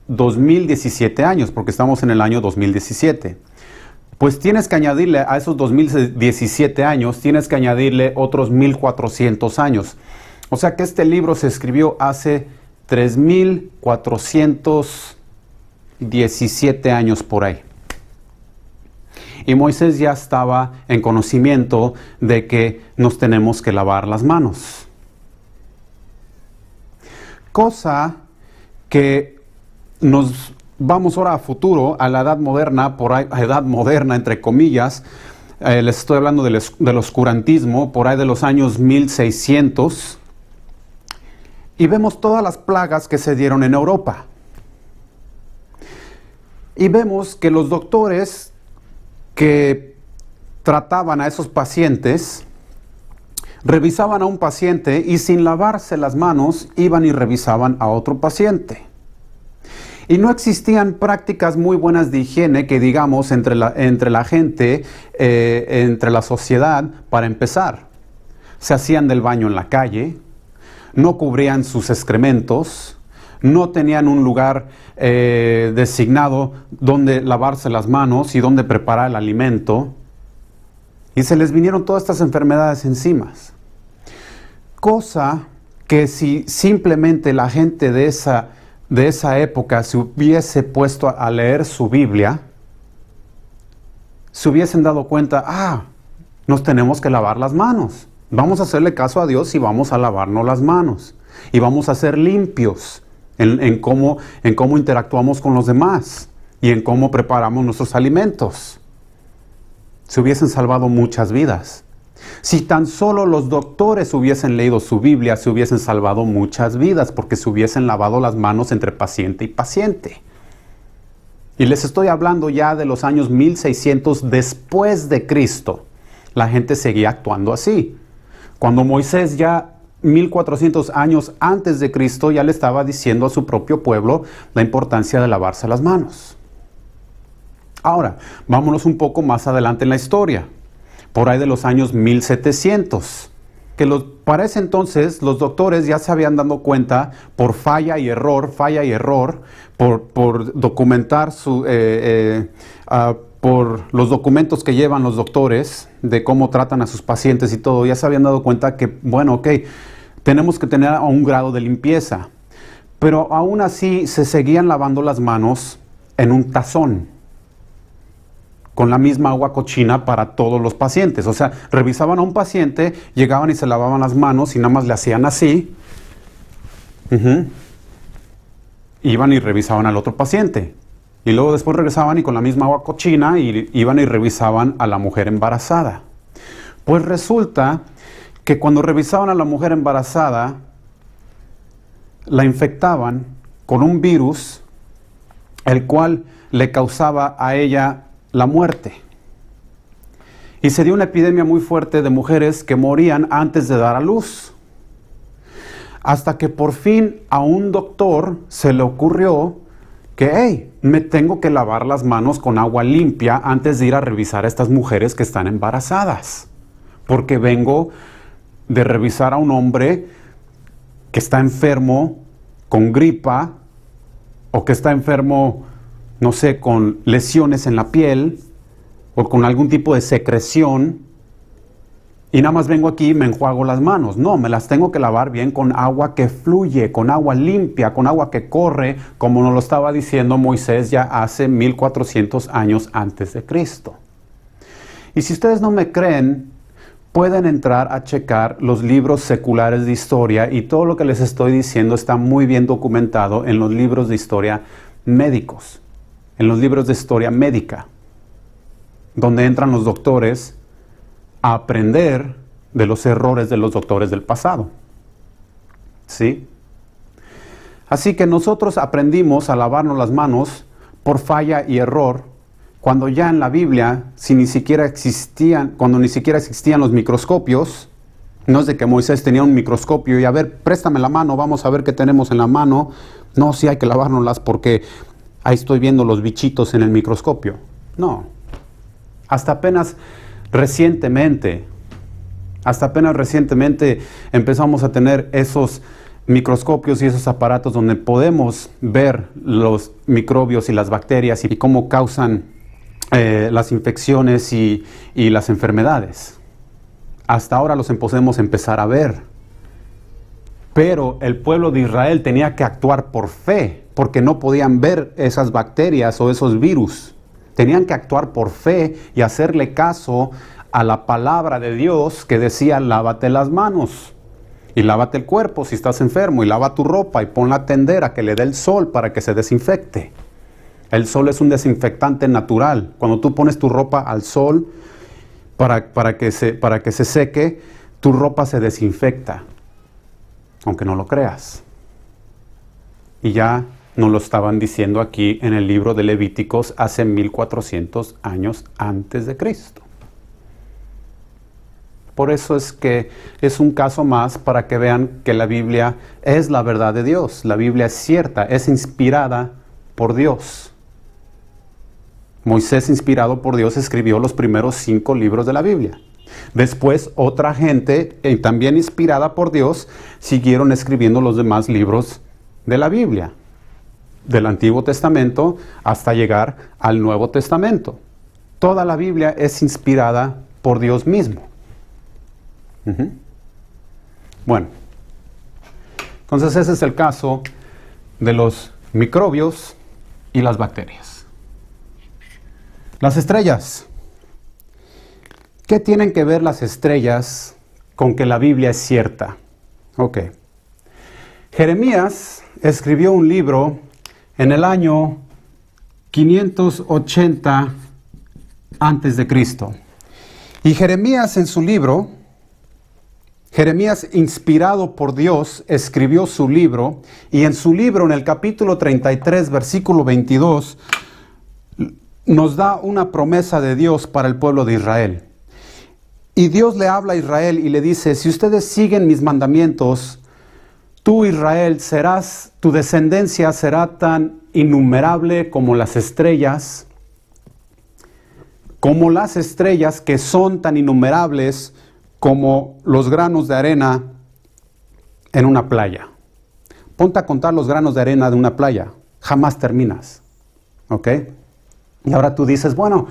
2017 años, porque estamos en el año 2017. Pues tienes que añadirle a esos 2017 años, tienes que añadirle otros 1400 años. O sea que este libro se escribió hace 3417 años por ahí. Y Moisés ya estaba en conocimiento de que nos tenemos que lavar las manos. Cosa que nos vamos ahora a futuro, a la edad moderna, por ahí, a edad moderna entre comillas, les estoy hablando del oscurantismo, por ahí de los años 1600, y vemos todas las plagas que se dieron en Europa. Y vemos que los doctores que trataban a esos pacientes, revisaban a un paciente y sin lavarse las manos iban y revisaban a otro paciente. Y no existían prácticas muy buenas de higiene que digamos entre la gente, entre la sociedad, para empezar. Se hacían del baño en la calle, no cubrían sus excrementos, no tenían un lugar designado donde lavarse las manos y donde preparar el alimento. Y se les vinieron todas estas enfermedades encima. Cosa que si simplemente la gente de esa época se hubiese puesto a leer su Biblia, se hubiesen dado cuenta, nos tenemos que lavar las manos. Vamos a hacerle caso a Dios y vamos a lavarnos las manos. Y vamos a ser limpios. en cómo interactuamos con los demás y en cómo preparamos nuestros alimentos. Se hubiesen salvado muchas vidas. Si tan solo los doctores hubiesen leído su Biblia, se hubiesen salvado muchas vidas, porque se hubiesen lavado las manos entre paciente y paciente. Y les estoy hablando ya de los años 1600 después de Cristo. La gente seguía actuando así. Cuando Moisés ya 1400 años antes de Cristo ya le estaba diciendo a su propio pueblo la importancia de lavarse las manos. Ahora, vámonos un poco más adelante en la historia. Por ahí de los años 1700, para ese entonces los doctores ya se habían dado cuenta por falla y error, por documentar por los documentos que llevan los doctores de cómo tratan a sus pacientes y todo, ya se habían dado cuenta que, bueno, ok, tenemos que tener un grado de limpieza, pero aún así se seguían lavando las manos en un tazón, con la misma agua cochina para todos los pacientes. O sea, revisaban a un paciente, llegaban y se lavaban las manos y nada más le hacían así. Iban y revisaban al otro paciente. Y luego después regresaban y con la misma agua cochina iban y revisaban a la mujer embarazada. Pues resulta que cuando revisaban a la mujer embarazada, la infectaban con un virus, el cual le causaba a ella la muerte. Y se dio una epidemia muy fuerte de mujeres que morían antes de dar a luz. Hasta que por fin a un doctor se le ocurrió que, hey, me tengo que lavar las manos con agua limpia antes de ir a revisar a estas mujeres que están embarazadas. Porque vengo de revisar a un hombre que está enfermo con gripa o que está enfermo, no sé, con lesiones en la piel o con algún tipo de secreción, y nada más vengo aquí y me enjuago las manos. No, me las tengo que lavar bien con agua que fluye, con agua limpia, con agua que corre, como nos lo estaba diciendo Moisés ya hace 1400 años antes de Cristo. Y si ustedes no me creen, pueden entrar a checar los libros seculares de historia, y todo lo que les estoy diciendo está muy bien documentado en los libros de historia médicos, en los libros de historia médica, donde entran los doctores a aprender de los errores de los doctores del pasado. ¿Sí? Así que nosotros aprendimos a lavarnos las manos por falla y error, cuando ya en la Biblia, cuando ni siquiera existían los microscopios. No es de que Moisés tenía un microscopio y a ver, préstame la mano, vamos a ver qué tenemos en la mano. No, sí hay que lavárnoslas porque ahí estoy viendo los bichitos en el microscopio. No. Hasta apenas recientemente empezamos a tener esos microscopios y esos aparatos donde podemos ver los microbios y las bacterias y cómo causan las infecciones y las enfermedades. Hasta ahora los podemos empezar a ver. Pero el pueblo de Israel tenía que actuar por fe, porque no podían ver esas bacterias o esos virus. Tenían que actuar por fe y hacerle caso a la palabra de Dios que decía: lávate las manos y lávate el cuerpo si estás enfermo, y lava tu ropa y ponla a tender a que le dé el sol para que se desinfecte. El sol es un desinfectante natural. Cuando tú pones tu ropa al sol para que se seque, tu ropa se desinfecta, aunque no lo creas. Y ya nos lo estaban diciendo aquí en el libro de Levíticos hace 1400 años antes de Cristo. Por eso es que es un caso más para que vean que la Biblia es la verdad de Dios. La Biblia es cierta, es inspirada por Dios. Moisés, inspirado por Dios, escribió los primeros 5 libros de la Biblia. Después, otra gente, también inspirada por Dios, siguieron escribiendo los demás libros de la Biblia, del Antiguo Testamento hasta llegar al Nuevo Testamento. Toda la Biblia es inspirada por Dios mismo. Bueno, entonces ese es el caso de los microbios y las bacterias. Las estrellas. ¿Qué tienen que ver las estrellas con que la Biblia es cierta? Ok. Jeremías escribió un libro en el año 580 antes de Cristo. Y Jeremías en su libro, Jeremías inspirado por Dios, escribió su libro, y en su libro, en el capítulo 33, versículo 22, nos da una promesa de Dios para el pueblo de Israel. Y Dios le habla a Israel y le dice, si ustedes siguen mis mandamientos, tú, Israel, tu descendencia será tan innumerable como las estrellas que son tan innumerables como los granos de arena en una playa. Ponte a contar los granos de arena de una playa, jamás terminas, ¿ok? Y ahora tú dices, bueno,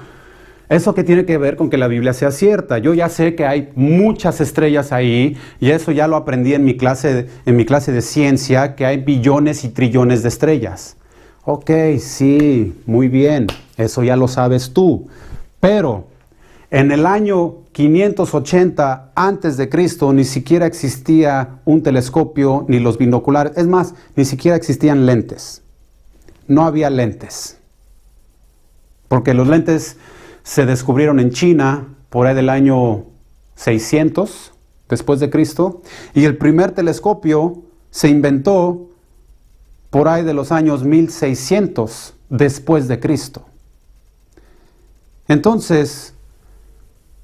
¿eso qué tiene que ver con que la Biblia sea cierta? Yo ya sé que hay muchas estrellas ahí, y eso ya lo aprendí en mi clase de ciencia, que hay billones y trillones de estrellas. Ok, sí, muy bien, eso ya lo sabes tú. Pero en el año 580 antes de Cristo ni siquiera existía un telescopio ni los binoculares. Es más, ni siquiera existían lentes. No había lentes. Porque los lentes se descubrieron en China por ahí del año 600 después de Cristo. Y el primer telescopio se inventó por ahí de los años 1600 después de Cristo. Entonces,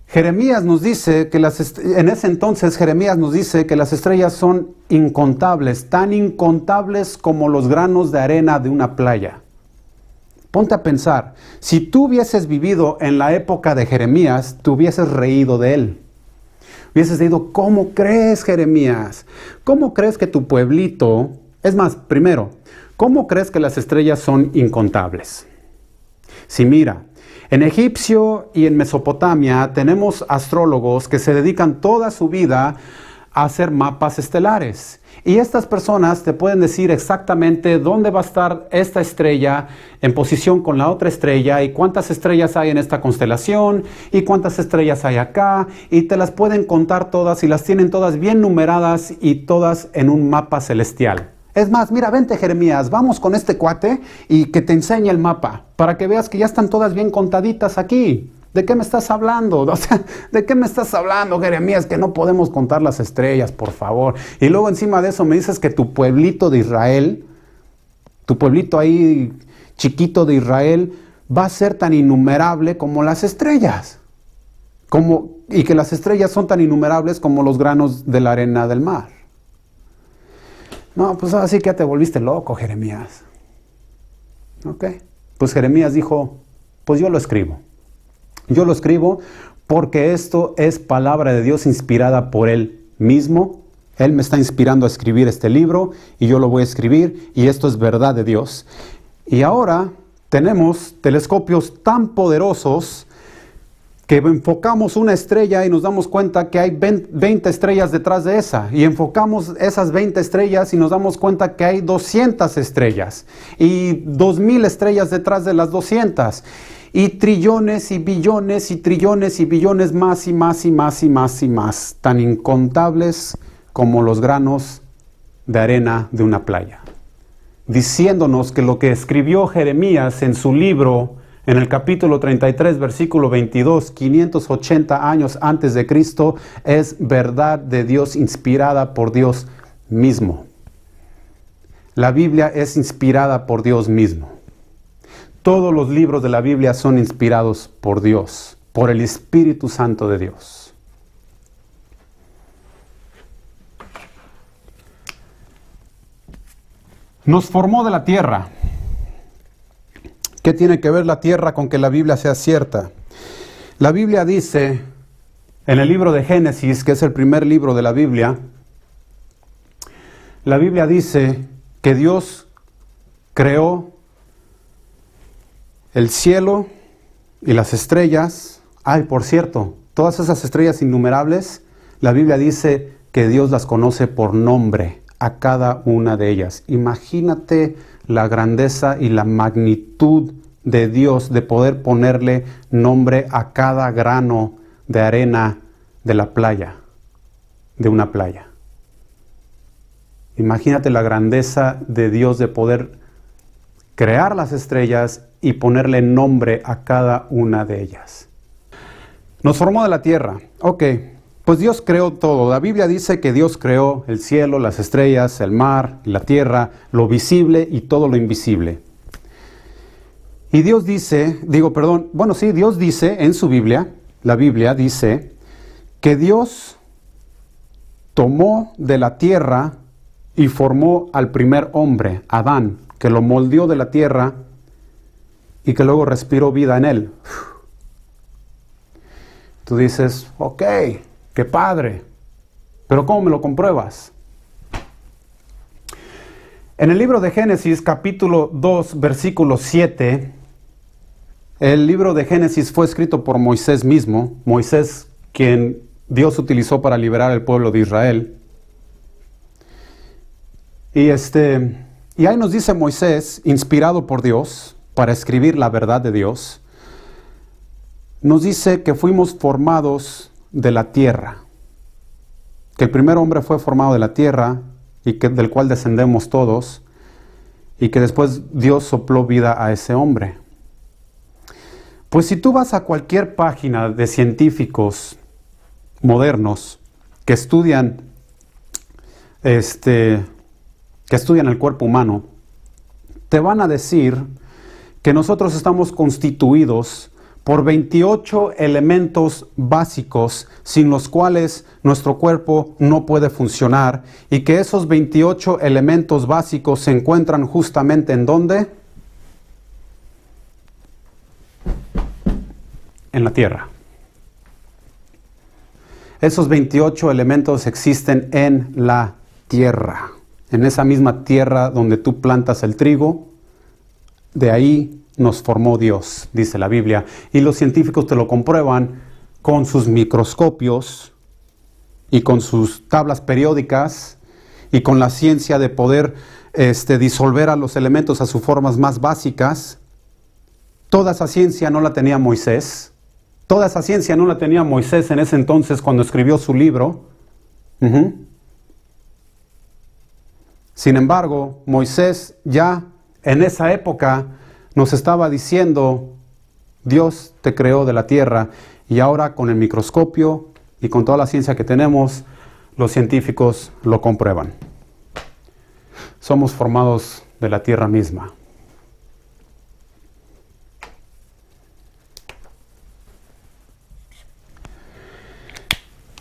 Jeremías nos dice que en ese entonces Jeremías nos dice que las estrellas son incontables, tan incontables como los granos de arena de una playa. Ponte a pensar, si tú hubieses vivido en la época de Jeremías, te hubieses reído de él. Hubieses dicho, ¿cómo crees, Jeremías? ¿Cómo crees que tu pueblito? Es más, primero, ¿cómo crees que las estrellas son incontables? Si mira, en Egipcio y en Mesopotamia tenemos astrólogos que se dedican toda su vida a hacer mapas estelares. Y estas personas te pueden decir exactamente dónde va a estar esta estrella en posición con la otra estrella y cuántas estrellas hay en esta constelación y cuántas estrellas hay acá. Y te las pueden contar todas y las tienen todas bien numeradas y todas en un mapa celestial. Es más, mira, vente Jeremías, vamos con este cuate y que te enseñe el mapa para que veas que ya están todas bien contaditas aquí. ¿De qué me estás hablando? O sea, ¿de qué me estás hablando, Jeremías? Que no podemos contar las estrellas, por favor. Y luego encima de eso me dices que tu pueblito de Israel, tu pueblito ahí chiquito de Israel, va a ser tan innumerable como las estrellas. Y que las estrellas son tan innumerables como los granos de la arena del mar. No, pues así que ya te volviste loco, Jeremías. Ok. Pues Jeremías dijo, pues yo lo escribo. Yo lo escribo porque esto es palabra de Dios inspirada por Él mismo. Él me está inspirando a escribir este libro y yo lo voy a escribir y esto es verdad de Dios. Y ahora tenemos telescopios tan poderosos que enfocamos una estrella y nos damos cuenta que hay 20 estrellas detrás de esa. Y enfocamos esas 20 estrellas y nos damos cuenta que hay 200 estrellas. Y 2000 estrellas detrás de las 200. Y trillones y billones y trillones y billones más y más y más y más y más. Tan incontables como los granos de arena de una playa. Diciéndonos que lo que escribió Jeremías en su libro, en el capítulo 33, versículo 22, 580 años antes de Cristo, es verdad de Dios inspirada por Dios mismo. La Biblia es inspirada por Dios mismo. Todos los libros de la Biblia son inspirados por Dios, por el Espíritu Santo de Dios. Nos formó de la tierra. ¿Qué tiene que ver la tierra con que la Biblia sea cierta? La Biblia dice, en el libro de Génesis, que es el primer libro de la Biblia dice que Dios creó el cielo y las estrellas. Ay, por cierto, todas esas estrellas innumerables, la Biblia dice que Dios las conoce por nombre a cada una de ellas. Imagínate la grandeza y la magnitud de Dios de poder ponerle nombre a cada grano de arena de la playa, de una playa. Imagínate la grandeza de Dios de poder crear las estrellas y ponerle nombre a cada una de ellas. Nos formó de la tierra. Ok, pues Dios creó todo. La Biblia dice que Dios creó el cielo, las estrellas, el mar, la tierra, lo visible y todo lo invisible. Y Dios dice, Dios dice en su Biblia, la Biblia dice que Dios tomó de la tierra y formó al primer hombre, Adán, que lo moldeó de la tierra y que luego respiró vida en él. Tú dices, ok, qué padre, pero ¿cómo me lo compruebas? En el libro de Génesis, capítulo 2, versículo 7, el libro de Génesis fue escrito por Moisés mismo, Moisés quien Dios utilizó para liberar al pueblo de Israel. Y ahí nos dice Moisés, inspirado por Dios, para escribir la verdad de Dios, nos dice que fuimos formados de la tierra, que el primer hombre fue formado de la tierra y del cual descendemos todos, y que después Dios sopló vida a ese hombre. Pues si tú vas a cualquier página de científicos modernos que estudian el cuerpo humano, te van a decir que nosotros estamos constituidos por 28 elementos básicos sin los cuales nuestro cuerpo no puede funcionar, y que esos 28 elementos básicos se encuentran justamente ¿en dónde? En la tierra. Esos 28 elementos existen en la tierra. En esa misma tierra donde tú plantas el trigo, de ahí nos formó Dios, dice la Biblia. Y los científicos te lo comprueban con sus microscopios y con sus tablas periódicas y con la ciencia de poder disolver a los elementos a sus formas más básicas. Toda esa ciencia no la tenía Moisés. Toda esa ciencia no la tenía Moisés en ese entonces cuando escribió su libro. Sin embargo, Moisés ya en esa época nos estaba diciendo, Dios te creó de la tierra, y ahora con el microscopio y con toda la ciencia que tenemos, los científicos lo comprueban. Somos formados de la tierra misma.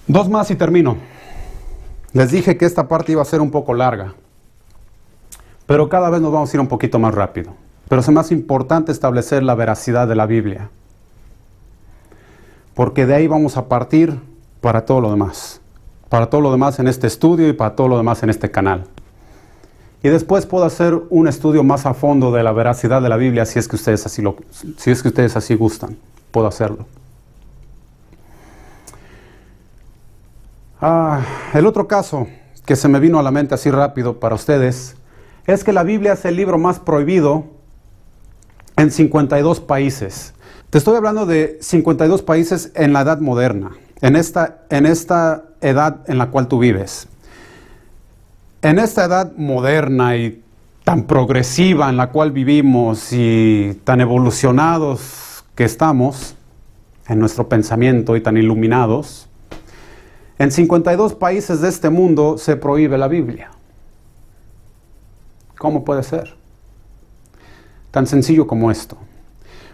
Dos más y termino. Les dije que esta parte iba a ser un poco larga, pero cada vez nos vamos a ir un poquito más rápido. Pero es más importante establecer la veracidad de la Biblia, porque de ahí vamos a partir para todo lo demás. Para todo lo demás en este estudio y para todo lo demás en este canal. Y después puedo hacer un estudio más a fondo de la veracidad de la Biblia si es que ustedes así gustan. Puedo hacerlo. El otro caso que se me vino a la mente así rápido para ustedes es que la Biblia es el libro más prohibido en 52 países. Te estoy hablando de 52 países en la edad moderna, en esta edad en la cual tú vives. En esta edad moderna y tan progresiva en la cual vivimos y tan evolucionados que estamos en nuestro pensamiento y tan iluminados, en 52 países de este mundo se prohíbe la Biblia. ¿Cómo puede ser? Tan sencillo como esto.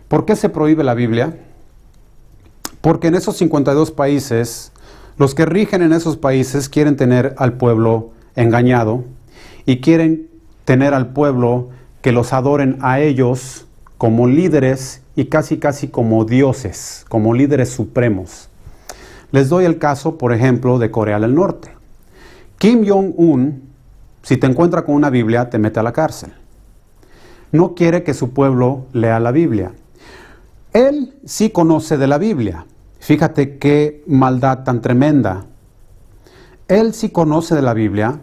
¿Por qué se prohíbe la Biblia? Porque en esos 52 países, los que rigen en esos países quieren tener al pueblo engañado y quieren tener al pueblo que los adoren a ellos como líderes y casi como dioses, como líderes supremos. Les doy el caso, por ejemplo, de Corea del Norte. Kim Jong-un, si te encuentra con una Biblia, te mete a la cárcel. No quiere que su pueblo lea la Biblia. Él sí conoce de la Biblia. Fíjate qué maldad tan tremenda. Él sí conoce de la Biblia,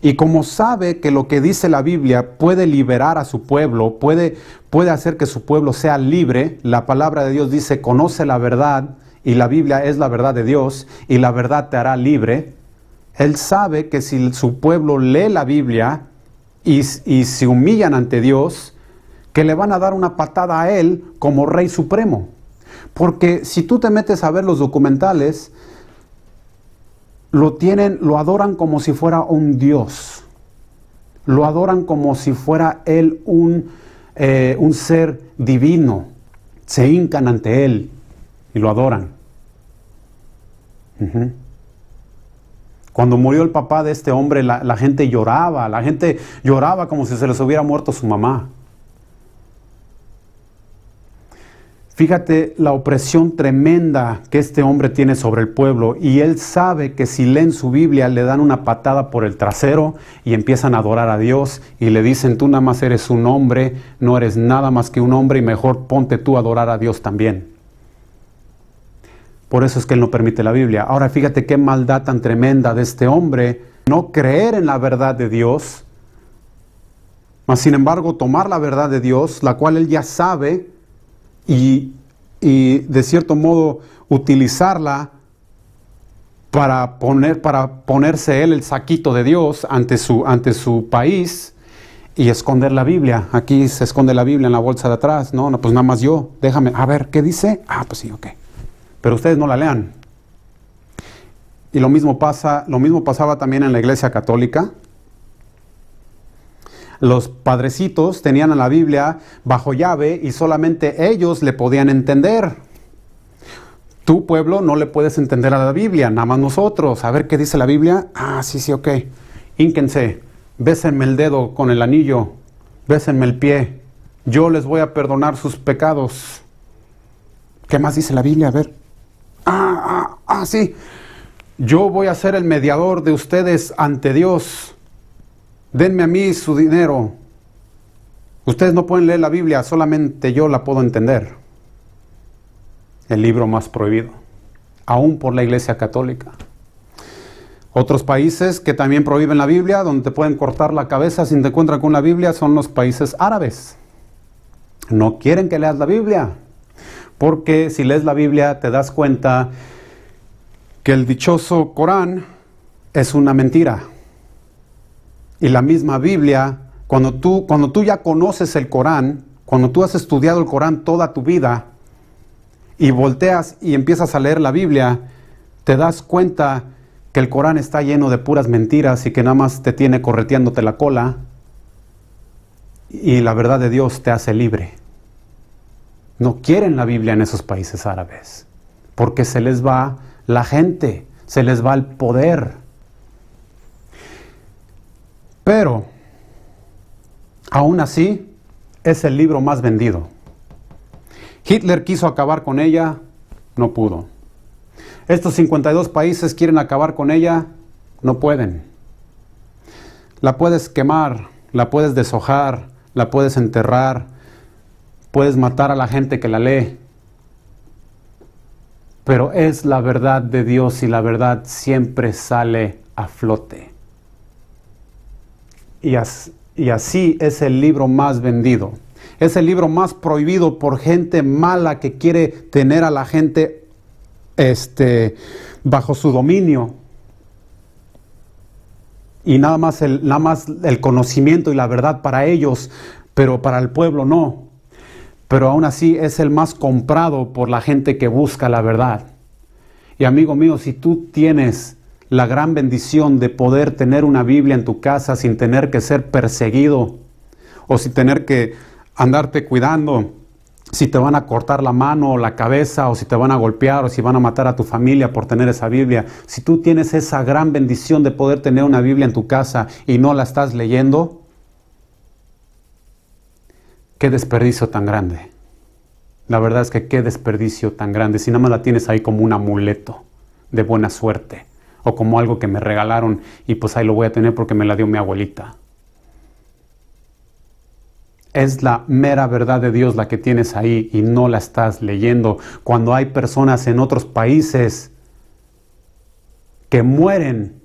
y como sabe que lo que dice la Biblia puede liberar a su pueblo, puede hacer que su pueblo sea libre, la palabra de Dios dice, conoce la verdad, y la Biblia es la verdad de Dios, y la verdad te hará libre. Él sabe que si su pueblo lee la Biblia y se humillan ante Dios, que le van a dar una patada a Él como Rey Supremo. Porque si tú te metes a ver los documentales, lo adoran como si fuera un Dios. Lo adoran como si fuera Él un ser divino. Se hincan ante Él y lo adoran. Cuando murió el papá de este hombre, la gente lloraba como si se les hubiera muerto su mamá. Fíjate la opresión tremenda que este hombre tiene sobre el pueblo, y él sabe que si leen su Biblia le dan una patada por el trasero y empiezan a adorar a Dios y le dicen: tú nada más eres un hombre, no eres nada más que un hombre y mejor ponte tú a adorar a Dios también. Por eso es que él no permite la Biblia. Ahora fíjate qué maldad tan tremenda de este hombre, no creer en la verdad de Dios, mas sin embargo tomar la verdad de Dios, la cual él ya sabe, y de cierto modo utilizarla para ponerse él el saquito de Dios ante su país y esconder la Biblia. Aquí se esconde la Biblia en la bolsa de atrás. No, pues nada más yo, déjame, a ver, ¿qué dice? Pues sí, ok. Pero ustedes no la lean. Y lo mismo pasaba también en la Iglesia Católica. Los padrecitos tenían a la Biblia bajo llave y solamente ellos le podían entender. Tu pueblo no le puedes entender a la Biblia, nada más nosotros. A ver qué dice la Biblia. Sí, ok. Hínquense, bésenme el dedo con el anillo, bésenme el pie. Yo les voy a perdonar sus pecados. ¿Qué más dice la Biblia? A ver. Sí. Yo voy a ser el mediador de ustedes ante Dios. Denme a mí su dinero. Ustedes no pueden leer la Biblia, solamente yo la puedo entender. El libro más prohibido, aún por la Iglesia Católica. Otros países que también prohíben la Biblia, donde te pueden cortar la cabeza si te encuentran con la Biblia, son los países árabes. No quieren que leas la Biblia, porque si lees la Biblia te das cuenta que el dichoso Corán es una mentira. Y la misma Biblia, cuando tú ya conoces el Corán, cuando tú has estudiado el Corán toda tu vida y volteas y empiezas a leer la Biblia, te das cuenta que el Corán está lleno de puras mentiras y que nada más te tiene correteándote la cola, y la verdad de Dios te hace libre. No quieren la Biblia en esos países árabes, porque se les va la gente, se les va el poder. Pero, aún así, es el libro más vendido. Hitler quiso acabar con ella, no pudo. Estos 52 países quieren acabar con ella, no pueden. La puedes quemar, la puedes deshojar, la puedes enterrar, puedes matar a la gente que la lee. Pero es la verdad de Dios y la verdad siempre sale a flote. Y así es el libro más vendido. Es el libro más prohibido por gente mala que quiere tener a la gente bajo su dominio. Y nada más el conocimiento y la verdad para ellos, pero para el pueblo no. Pero aún así es el más comprado por la gente que busca la verdad. Y amigo mío, si tú tienes la gran bendición de poder tener una Biblia en tu casa sin tener que ser perseguido o sin tener que andarte cuidando si te van a cortar la mano o la cabeza, o si te van a golpear, o si van a matar a tu familia por tener esa Biblia. Si tú tienes esa gran bendición de poder tener una Biblia en tu casa y no la estás leyendo, qué desperdicio tan grande. La verdad es que qué desperdicio tan grande, si nada más la tienes ahí como un amuleto de buena suerte, o como algo que me regalaron y pues ahí lo voy a tener porque me la dio mi abuelita. Es la mera verdad de Dios la que tienes ahí y no la estás leyendo. Cuando hay personas en otros países que mueren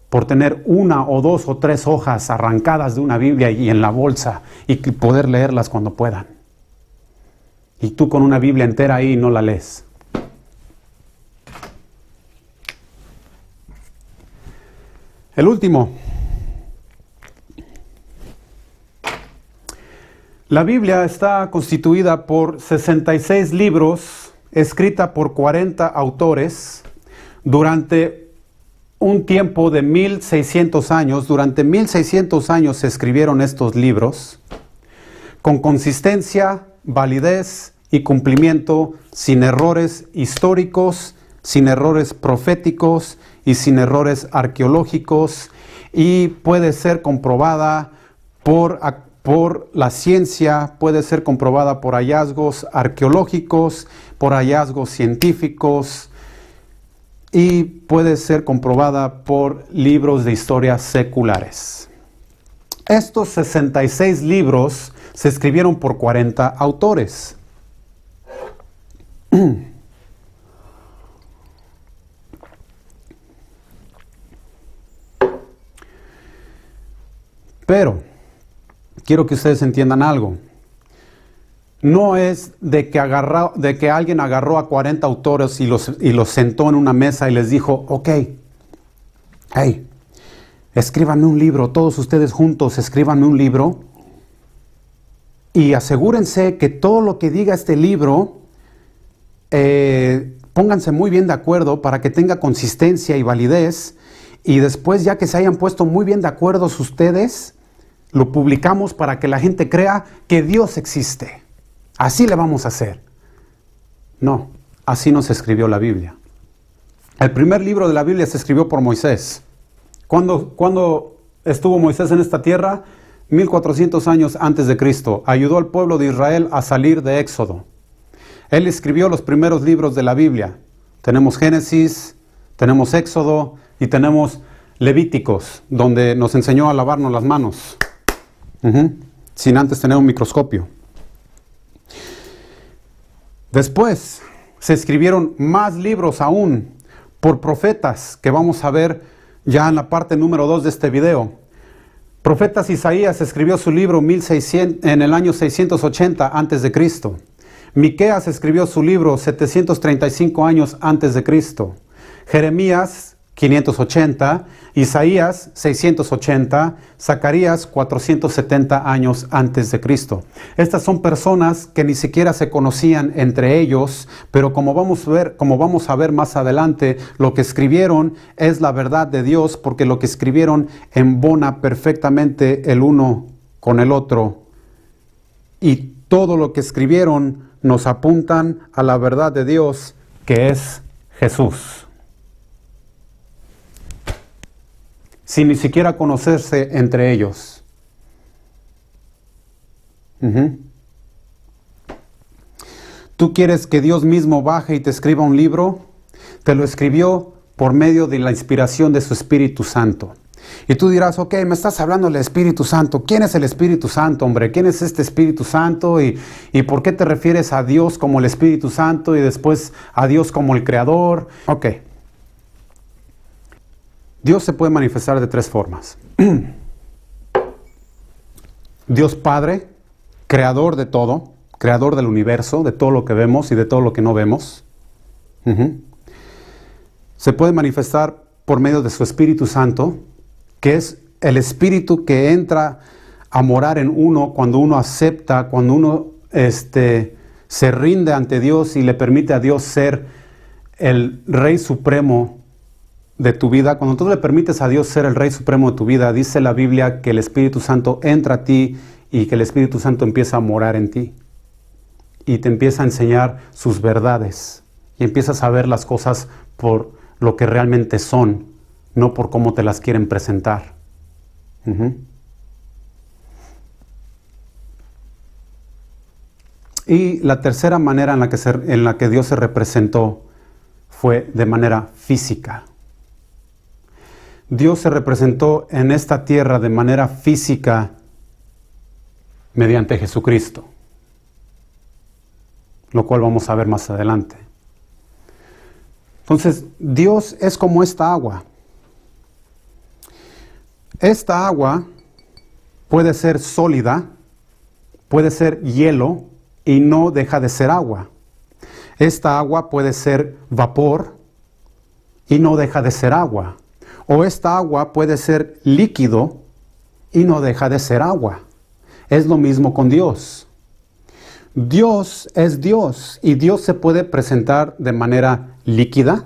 por tener 1 o 2 o 3 hojas arrancadas de una Biblia y en la bolsa y poder leerlas cuando puedan. Y tú con una Biblia entera ahí no la lees. El último. La Biblia está constituida por 66 libros, escrita por 40 autores, durante un tiempo de 1600 años. Durante 1600 años se escribieron estos libros, con consistencia, validez y cumplimiento, sin errores históricos, sin errores proféticos y sin errores arqueológicos, y puede ser comprobada por la ciencia, puede ser comprobada por hallazgos arqueológicos, por hallazgos científicos, y puede ser comprobada por libros de historia seculares. Estos 66 libros se escribieron por 40 autores. Pero quiero que ustedes entiendan algo. No es de que alguien agarró a 40 autores y los sentó en una mesa y les dijo, ok, hey, escríbanme un libro, todos ustedes juntos escríbanme un libro y asegúrense que todo lo que diga este libro, pónganse muy bien de acuerdo para que tenga consistencia y validez, y después, ya que se hayan puesto muy bien de acuerdo ustedes, lo publicamos para que la gente crea que Dios existe. Así le vamos a hacer. No, así no se escribió la Biblia. El primer libro de la Biblia se escribió por Moisés. ¿Cuándo estuvo Moisés en esta tierra? 1400 años antes de Cristo. Ayudó al pueblo de Israel a salir de Éxodo. Él escribió los primeros libros de la Biblia. Tenemos Génesis, tenemos Éxodo y tenemos Levíticos, donde nos enseñó a lavarnos las manos. Sin antes tener un microscopio. Después se escribieron más libros aún por profetas, que vamos a ver ya en la parte número 2 de este video. Profetas Isaías escribió su libro en el año 680 antes de Cristo. Miqueas escribió su libro 735 años antes de Cristo. Jeremías 580, Isaías 680, Zacarías 470 años antes de Cristo. Estas son personas que ni siquiera se conocían entre ellos, pero como vamos a ver más adelante, lo que escribieron es la verdad de Dios, porque lo que escribieron embona perfectamente el uno con el otro. Y todo lo que escribieron nos apuntan a la verdad de Dios, que es Jesús. Sin ni siquiera conocerse entre ellos. ¿Tú quieres que Dios mismo baje y te escriba un libro? Te lo escribió por medio de la inspiración de su Espíritu Santo. Y tú dirás, ok, me estás hablando del Espíritu Santo. ¿Quién es el Espíritu Santo, hombre? ¿Quién es este Espíritu Santo? ¿Y por qué te refieres a Dios como el Espíritu Santo y después a Dios como el Creador? Ok. Dios se puede manifestar de tres formas. Dios Padre, creador de todo, creador del universo, de todo lo que vemos y de todo lo que no vemos. Se puede manifestar por medio de su Espíritu Santo, que es el Espíritu que entra a morar en uno cuando uno acepta, cuando uno se rinde ante Dios y le permite a Dios ser el Rey Supremo de tu vida. Cuando tú le permites a Dios ser el Rey Supremo de tu vida, dice la Biblia que el Espíritu Santo entra a ti y que el Espíritu Santo empieza a morar en ti. Y te empieza a enseñar sus verdades. Y empiezas a ver las cosas por lo que realmente son, no por cómo te las quieren presentar. Y la tercera manera en la que Dios se representó fue de manera física. Dios se representó en esta tierra de manera física mediante Jesucristo, lo cual vamos a ver más adelante. Entonces, Dios es como esta agua. Esta agua puede ser sólida, puede ser hielo y no deja de ser agua. Esta agua puede ser vapor y no deja de ser agua. O esta agua puede ser líquido y no deja de ser agua. Es lo mismo con Dios. Dios es Dios y Dios se puede presentar de manera líquida,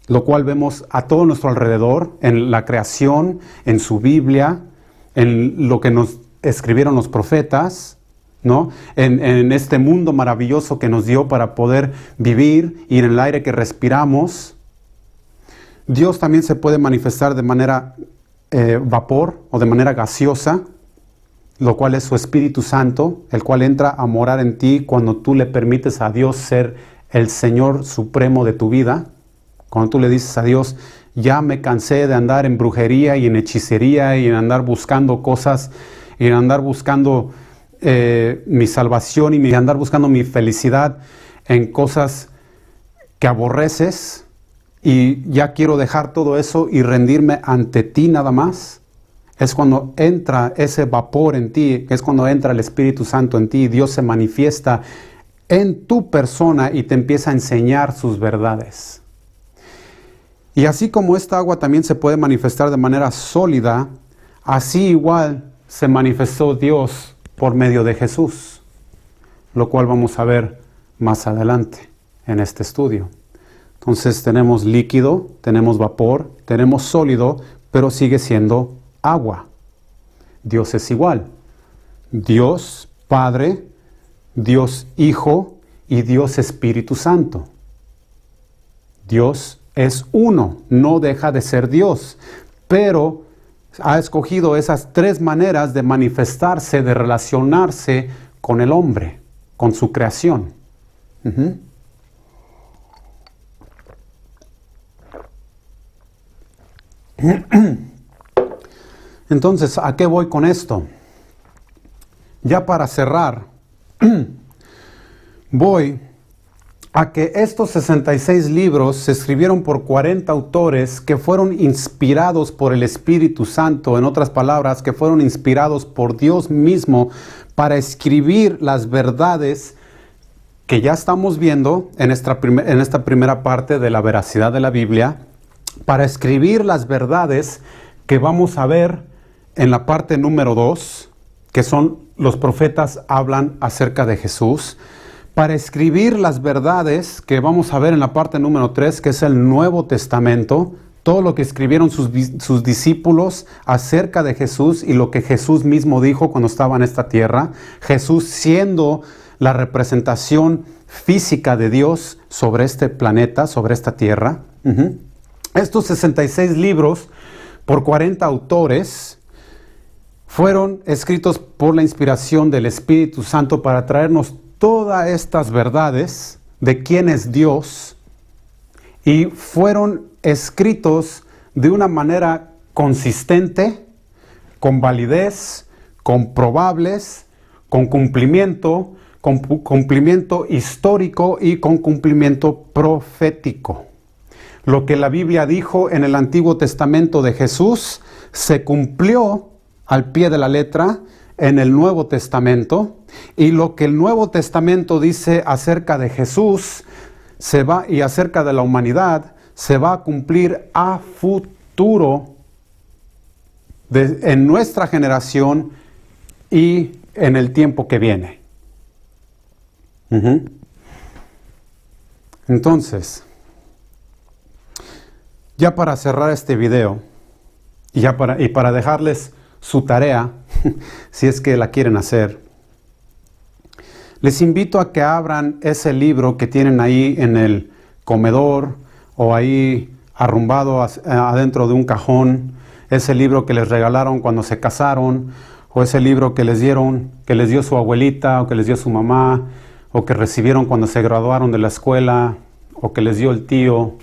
lo cual vemos a todo nuestro alrededor, en la creación, en su Biblia, en lo que nos escribieron los profetas, ¿no? En este mundo maravilloso que nos dio para poder vivir y en el aire que respiramos. Dios también se puede manifestar de manera vapor o de manera gaseosa, lo cual es su Espíritu Santo, el cual entra a morar en ti cuando tú le permites a Dios ser el Señor supremo de tu vida. Cuando tú le dices a Dios, ya me cansé de andar en brujería y en hechicería y en andar buscando cosas, y en andar buscando mi salvación y andar buscando mi felicidad en cosas que aborreces, y ya quiero dejar todo eso y rendirme ante ti nada más. Es cuando entra ese vapor en ti, es cuando entra el Espíritu Santo en ti, y Dios se manifiesta en tu persona y te empieza a enseñar sus verdades. Y así como esta agua también se puede manifestar de manera sólida, así igual se manifestó Dios por medio de Jesús, lo cual vamos a ver más adelante en este estudio. Entonces tenemos líquido, tenemos vapor, tenemos sólido, pero sigue siendo agua. Dios es igual. Dios Padre, Dios Hijo y Dios Espíritu Santo. Dios es uno, no deja de ser Dios, pero ha escogido esas tres maneras de manifestarse, de relacionarse con el hombre, con su creación. Entonces, ¿a qué voy con esto? Ya para cerrar, voy a que estos 66 libros se escribieron por 40 autores que fueron inspirados por el Espíritu Santo, en otras palabras, que fueron inspirados por Dios mismo para escribir las verdades que ya estamos viendo en esta primera parte de la veracidad de la Biblia, para escribir las verdades que vamos a ver en la parte número 2, que son los profetas hablan acerca de Jesús, para escribir las verdades que vamos a ver en la parte número 3, que es el Nuevo Testamento, todo lo que escribieron sus discípulos acerca de Jesús y lo que Jesús mismo dijo cuando estaba en esta tierra, Jesús siendo la representación física de Dios sobre este planeta, sobre esta tierra. Estos 66 libros por 40 autores fueron escritos por la inspiración del Espíritu Santo para traernos todas estas verdades de quién es Dios, y fueron escritos de una manera consistente, con validez, comprobables, con cumplimiento histórico y con cumplimiento profético. Lo que la Biblia dijo en el Antiguo Testamento de Jesús se cumplió al pie de la letra en el Nuevo Testamento, y lo que el Nuevo Testamento dice acerca de Jesús y acerca de la humanidad se va a cumplir a futuro en nuestra generación y en el tiempo que viene. Entonces, ya para cerrar este video y para dejarles su tarea, si es que la quieren hacer, les invito a que abran ese libro que tienen ahí en el comedor o ahí arrumbado adentro de un cajón, ese libro que les regalaron cuando se casaron, o ese libro que les dio su abuelita o que les dio su mamá, o que recibieron cuando se graduaron de la escuela, o que les dio el tío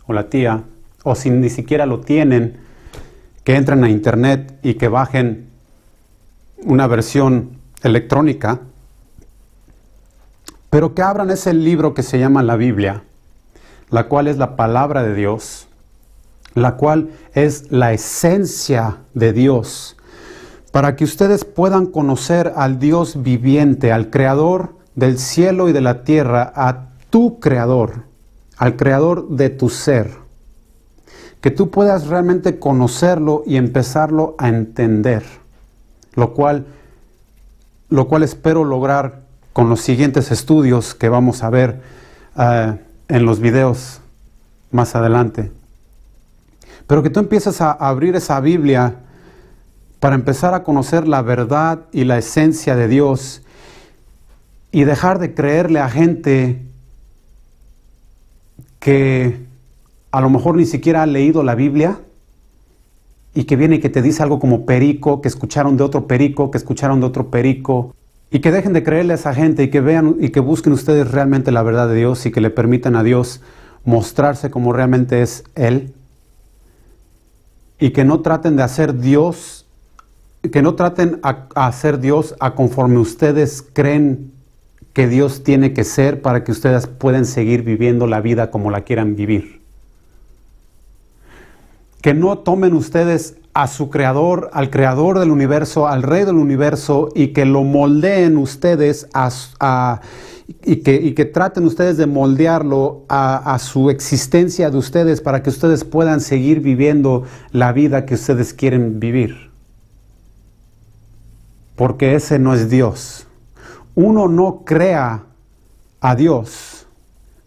o la tía, o si ni siquiera lo tienen, que entren a internet y que bajen una versión electrónica, pero que abran ese libro que se llama la Biblia, la cual es la palabra de Dios, la cual es la esencia de Dios, para que ustedes puedan conocer al Dios viviente, al Creador del cielo y de la tierra, a tu Creador, al Creador de tu ser, que tú puedas realmente conocerlo y empezarlo a entender, lo cual espero lograr con los siguientes estudios que vamos a ver en los videos más adelante. Pero que tú empieces a abrir esa Biblia para empezar a conocer la verdad y la esencia de Dios y dejar de creerle a gente que a lo mejor ni siquiera ha leído la Biblia y que viene y que te dice algo como perico, que escucharon de otro perico, que escucharon de otro perico, y que dejen de creerle a esa gente y que vean y que busquen ustedes realmente la verdad de Dios y que le permitan a Dios mostrarse como realmente es Él, y que no traten de hacer Dios, que no traten a hacer Dios a conforme ustedes creen que Dios tiene que ser para que ustedes puedan seguir viviendo la vida como la quieran vivir. Que no tomen ustedes a su creador, al creador del universo, al rey del universo, y que lo moldeen ustedes y que traten ustedes de moldearlo a su existencia de ustedes para que ustedes puedan seguir viviendo la vida que ustedes quieren vivir. Porque ese no es Dios. Uno no crea a Dios.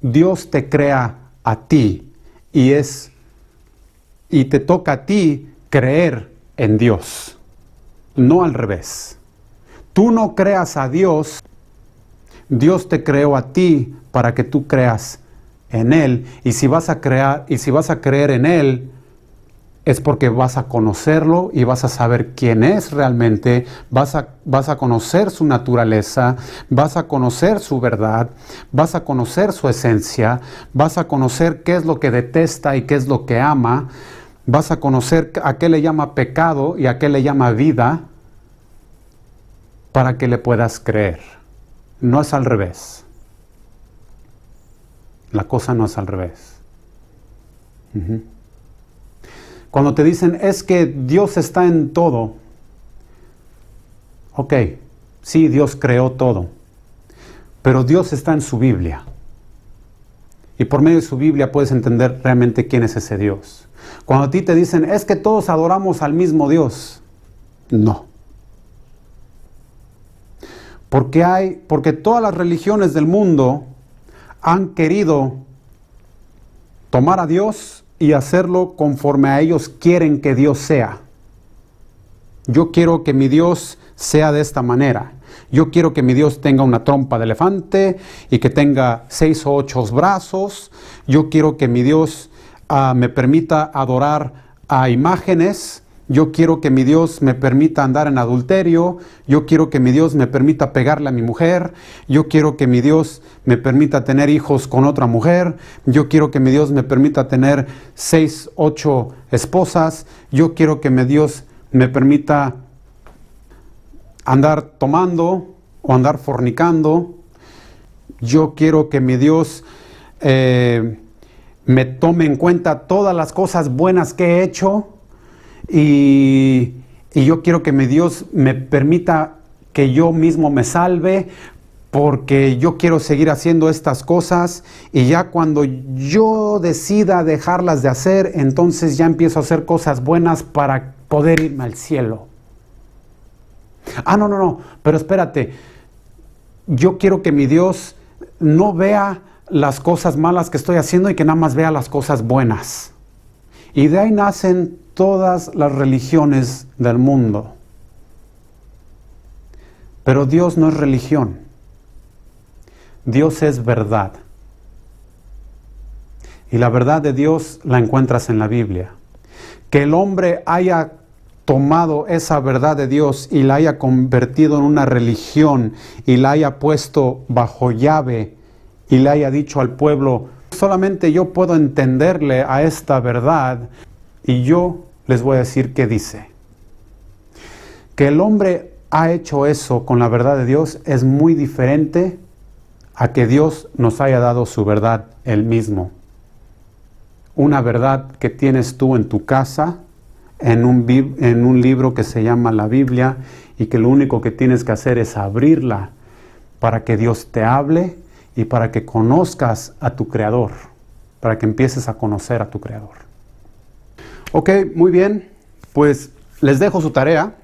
Dios te crea a ti y te toca a ti creer en Dios, no al revés. Tú no creas a Dios, Dios te creó a ti para que tú creas en Él, y si vas a creer en Él, es porque vas a conocerlo y vas a saber quién es realmente, vas a conocer su naturaleza, vas a conocer su verdad, vas a conocer su esencia, vas a conocer qué es lo que detesta y qué es lo que ama, vas a conocer a qué le llama pecado y a qué le llama vida, para que le puedas creer. No es al revés. La cosa no es al revés. Cuando te dicen, es que Dios está en todo. Ok, sí, Dios creó todo. Pero Dios está en su Biblia. Y por medio de su Biblia puedes entender realmente quién es ese Dios. Cuando a ti te dicen, es que todos adoramos al mismo Dios. No. Porque todas las religiones del mundo han querido tomar a Dios y hacerlo conforme a ellos quieren que Dios sea. Yo quiero que mi Dios sea de esta manera. Yo quiero que mi Dios tenga una trompa de elefante y que tenga 6 o 8 brazos. Yo quiero que mi Dios me permita adorar a imágenes. Yo quiero que mi Dios me permita andar en adulterio. Yo quiero que mi Dios me permita pegarle a mi mujer. Yo quiero que mi Dios me permita tener hijos con otra mujer. Yo quiero que mi Dios me permita tener 6, 8 esposas. Yo quiero que mi Dios me permita andar tomando o andar fornicando. Yo quiero que mi Dios me tome en cuenta todas las cosas buenas que he hecho. Y yo quiero que mi Dios me permita que yo mismo me salve, porque yo quiero seguir haciendo estas cosas, y ya cuando yo decida dejarlas de hacer, entonces ya empiezo a hacer cosas buenas para poder irme al cielo. No, pero espérate, yo quiero que mi Dios no vea las cosas malas que estoy haciendo y que nada más vea las cosas buenas. Y de ahí nacen todas las religiones del mundo. Pero Dios no es religión. Dios es verdad. Y la verdad de Dios la encuentras en la Biblia. Que el hombre haya tomado esa verdad de Dios y la haya convertido en una religión y la haya puesto bajo llave y le haya dicho al pueblo, solamente yo puedo entenderle a esta verdad, y yo les voy a decir qué dice. Que el hombre ha hecho eso con la verdad de Dios es muy diferente a que Dios nos haya dado su verdad Él mismo. Una verdad que tienes tú en tu casa, en un libro que se llama la Biblia, y que lo único que tienes que hacer es abrirla para que Dios te hable y para que conozcas a tu Creador, para que empieces a conocer a tu Creador. Ok, muy bien. Pues les dejo su tarea,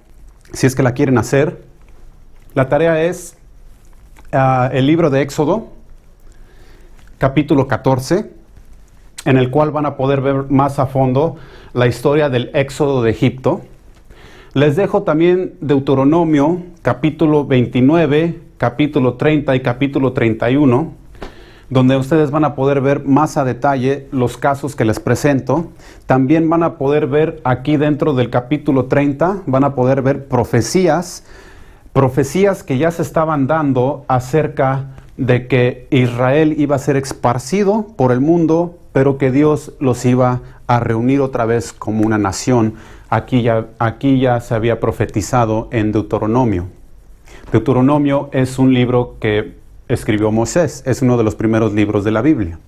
si es que la quieren hacer. La tarea es el libro de Éxodo, capítulo 14, en el cual van a poder ver más a fondo la historia del éxodo de Egipto. Les dejo también Deuteronomio, capítulo 29, capítulo 30 y capítulo 31, donde ustedes van a poder ver más a detalle los casos que les presento. También van a poder ver aquí dentro del capítulo 30, van a poder ver profecías que ya se estaban dando acerca de que Israel iba a ser esparcido por el mundo, pero que Dios los iba a reunir otra vez como una nación. Aquí ya se había profetizado en Deuteronomio. Deuteronomio es un libro que escribió Moisés, es uno de los primeros libros de la Biblia.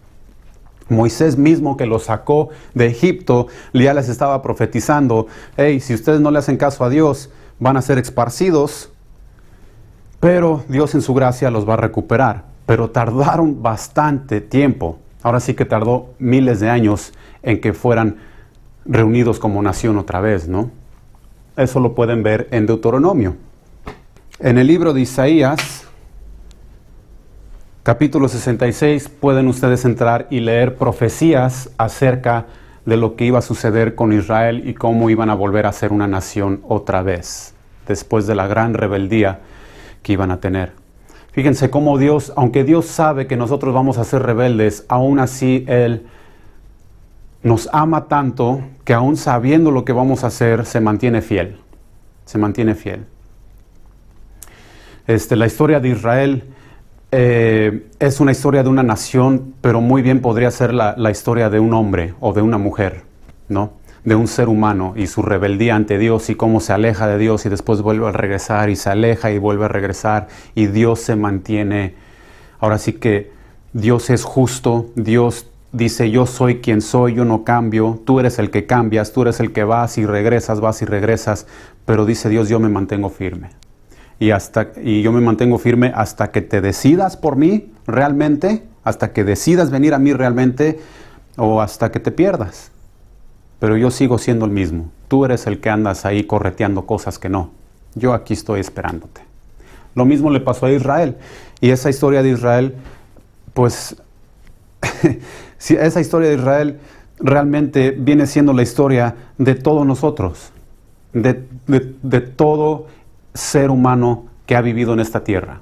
Moisés mismo, que lo sacó de Egipto, ya les estaba profetizando: hey, si ustedes no le hacen caso a Dios, van a ser esparcidos, pero Dios en su gracia los va a recuperar. Pero tardaron bastante tiempo. Ahora sí que tardó miles de años en que fueran reunidos como nación otra vez, ¿no? Eso lo pueden ver en Deuteronomio. En el libro de Isaías, capítulo 66, pueden ustedes entrar y leer profecías acerca de lo que iba a suceder con Israel y cómo iban a volver a ser una nación otra vez, después de la gran rebeldía que iban a tener. Fíjense cómo Dios, aunque Dios sabe que nosotros vamos a ser rebeldes, aún así Él nos ama tanto que aún sabiendo lo que vamos a hacer, se mantiene fiel. Se mantiene fiel. La historia de Israel es una historia de una nación, pero muy bien podría ser la historia de un hombre o de una mujer, ¿no? De un ser humano y su rebeldía ante Dios y cómo se aleja de Dios y después vuelve a regresar y se aleja y vuelve a regresar y Dios se mantiene. Ahora sí que Dios es justo, Dios dice: yo soy quien soy, yo no cambio, tú eres el que cambias, tú eres el que vas y regresas, pero dice Dios: yo me mantengo firme. Y yo me mantengo firme hasta que te decidas por mí realmente, hasta que decidas venir a mí realmente, o hasta que te pierdas. Pero yo sigo siendo el mismo. Tú eres el que andas ahí correteando cosas que no. Yo aquí estoy esperándote. Lo mismo le pasó a Israel. Y esa historia de Israel, pues, si esa historia de Israel realmente viene siendo la historia de todos nosotros, de todo ser humano que ha vivido en esta tierra.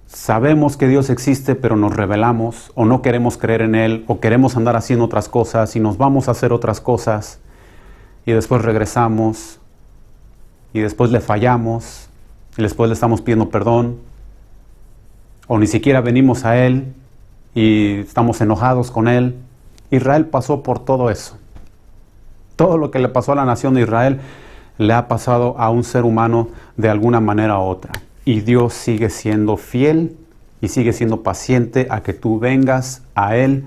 Sabemos que Dios existe, pero nos rebelamos o no queremos creer en Él o queremos andar haciendo otras cosas y nos vamos a hacer otras cosas y después regresamos y después le fallamos y después le estamos pidiendo perdón o ni siquiera venimos a Él y estamos enojados con Él. Israel pasó por todo eso. Todo lo que le pasó a la nación de Israel le ha pasado a un ser humano de alguna manera u otra. Y Dios sigue siendo fiel y sigue siendo paciente a que tú vengas a Él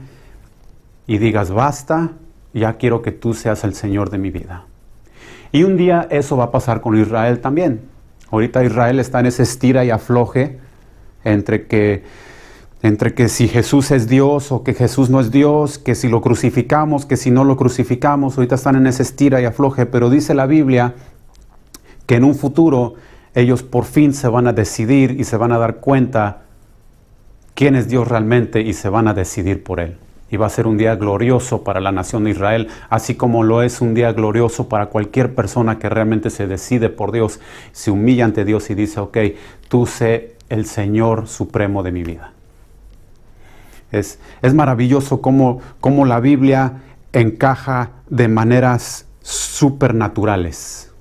y digas: basta, ya quiero que tú seas el Señor de mi vida. Y un día eso va a pasar con Israel también. Ahorita Israel está en ese estira y afloje entre que si Jesús es Dios o que Jesús no es Dios, que si lo crucificamos, que si no lo crucificamos. Ahorita están en ese estira y afloje, pero dice la Biblia que en un futuro ellos por fin se van a decidir y se van a dar cuenta quién es Dios realmente y se van a decidir por Él. Y va a ser un día glorioso para la nación de Israel, así como lo es un día glorioso para cualquier persona que realmente se decide por Dios, se humilla ante Dios y dice: ok, tú sé el Señor supremo de mi vida. Es maravilloso cómo la Biblia encaja de maneras supernaturales.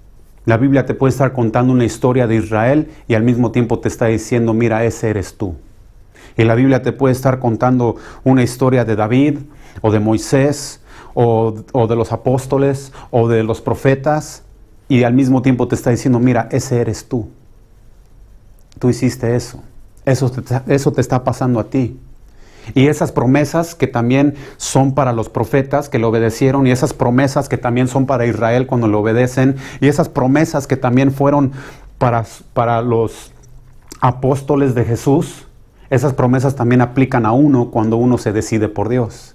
La Biblia te puede estar contando una historia de Israel y al mismo tiempo te está diciendo: mira, ese eres tú. Y la Biblia te puede estar contando una historia de David o de Moisés o de los apóstoles o de los profetas y al mismo tiempo te está diciendo: mira, ese eres tú. Tú hiciste eso. Eso te está pasando a ti. Y esas promesas que también son para los profetas que le obedecieron, y esas promesas que también son para Israel cuando le obedecen, y esas promesas que también fueron para los apóstoles de Jesús, esas promesas también aplican a uno cuando uno se decide por Dios.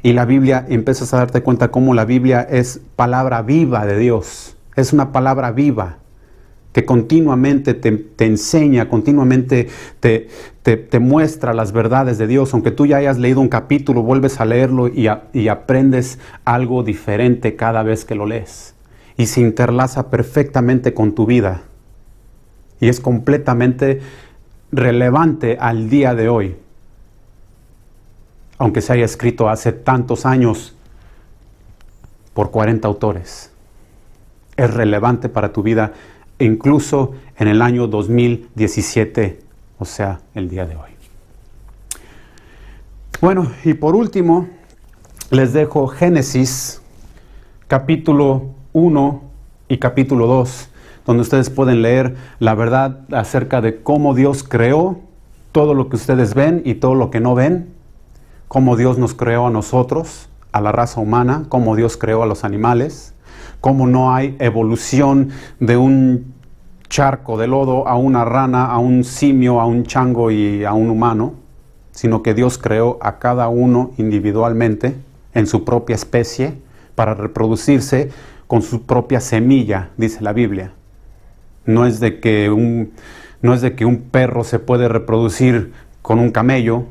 Y la Biblia, empiezas a darte cuenta cómo la Biblia es palabra viva de Dios. Es una palabra viva que continuamente te enseña, continuamente te muestra las verdades de Dios. Aunque tú ya hayas leído un capítulo, vuelves a leerlo y aprendes algo diferente cada vez que lo lees. Y se interlaza perfectamente con tu vida. Y es completamente relevante al día de hoy. Aunque se haya escrito hace tantos años por 40 autores. Es relevante para tu vida, incluso en el año 2017, o sea, el día de hoy. Bueno, y por último, les dejo Génesis, capítulo 1 y capítulo 2, donde ustedes pueden leer la verdad acerca de cómo Dios creó todo lo que ustedes ven y todo lo que no ven, cómo Dios nos creó a nosotros, a la raza humana, cómo Dios creó a los animales, cómo no hay evolución de un charco de lodo a una rana, a un simio, a un chango y a un humano, sino que Dios creó a cada uno individualmente en su propia especie para reproducirse con su propia semilla, dice la Biblia. No es de que un perro se puede reproducir con un camello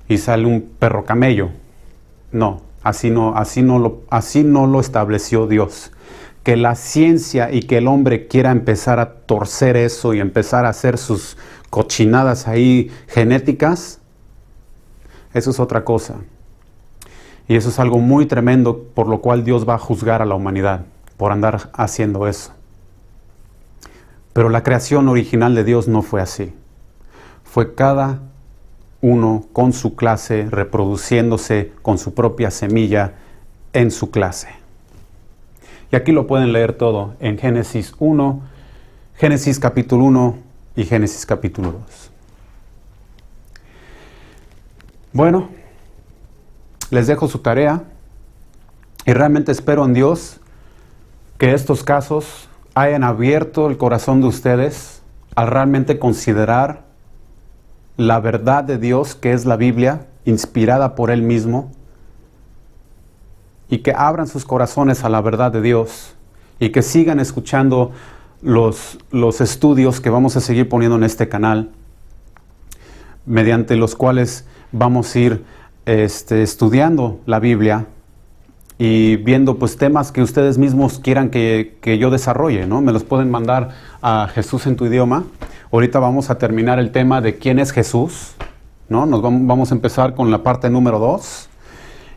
y sale un perro camello. No, así no lo estableció Dios. Que la ciencia y que el hombre quiera empezar a torcer eso y empezar a hacer sus cochinadas ahí genéticas, eso es otra cosa. Y eso es algo muy tremendo, por lo cual Dios va a juzgar a la humanidad por andar haciendo eso. Pero la creación original de Dios no fue así. Fue cada uno con su clase, reproduciéndose con su propia semilla en su clase. Y aquí lo pueden leer todo en Génesis 1, Génesis capítulo 1 y Génesis capítulo 2. Bueno, les dejo su tarea y realmente espero en Dios que estos casos hayan abierto el corazón de ustedes al realmente considerar la verdad de Dios, que es la Biblia, inspirada por Él mismo, y que abran sus corazones a la verdad de Dios y que sigan escuchando los estudios que vamos a seguir poniendo en este canal, mediante los cuales vamos a ir estudiando la Biblia y viendo pues temas que ustedes mismos quieran que yo desarrolle, ¿no? Me los pueden mandar a Jesús en tu idioma. Ahorita vamos a terminar el tema de quién es Jesús, ¿no? Vamos a empezar con la parte número 2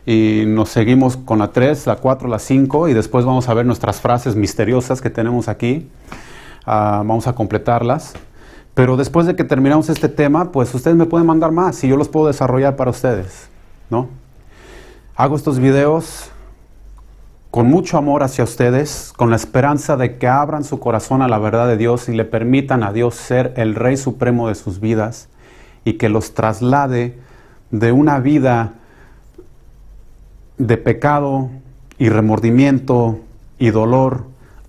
y nos seguimos con la 3, la 4, la 5 y después vamos a ver nuestras frases misteriosas que tenemos aquí. Vamos a completarlas. Pero después de que terminamos este tema, pues ustedes me pueden mandar más y yo los puedo desarrollar para ustedes, ¿no? Hago estos videos con mucho amor hacia ustedes, con la esperanza de que abran su corazón a la verdad de Dios y le permitan a Dios ser el Rey Supremo de sus vidas y que los traslade de una vida de pecado y remordimiento y dolor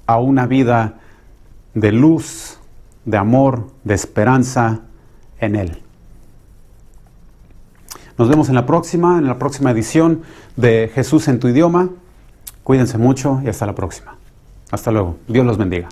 a una vida de luz, de amor, de esperanza en Él. Nos vemos en la próxima edición de Jesús en tu idioma. Cuídense mucho y hasta la próxima. Hasta luego. Dios los bendiga.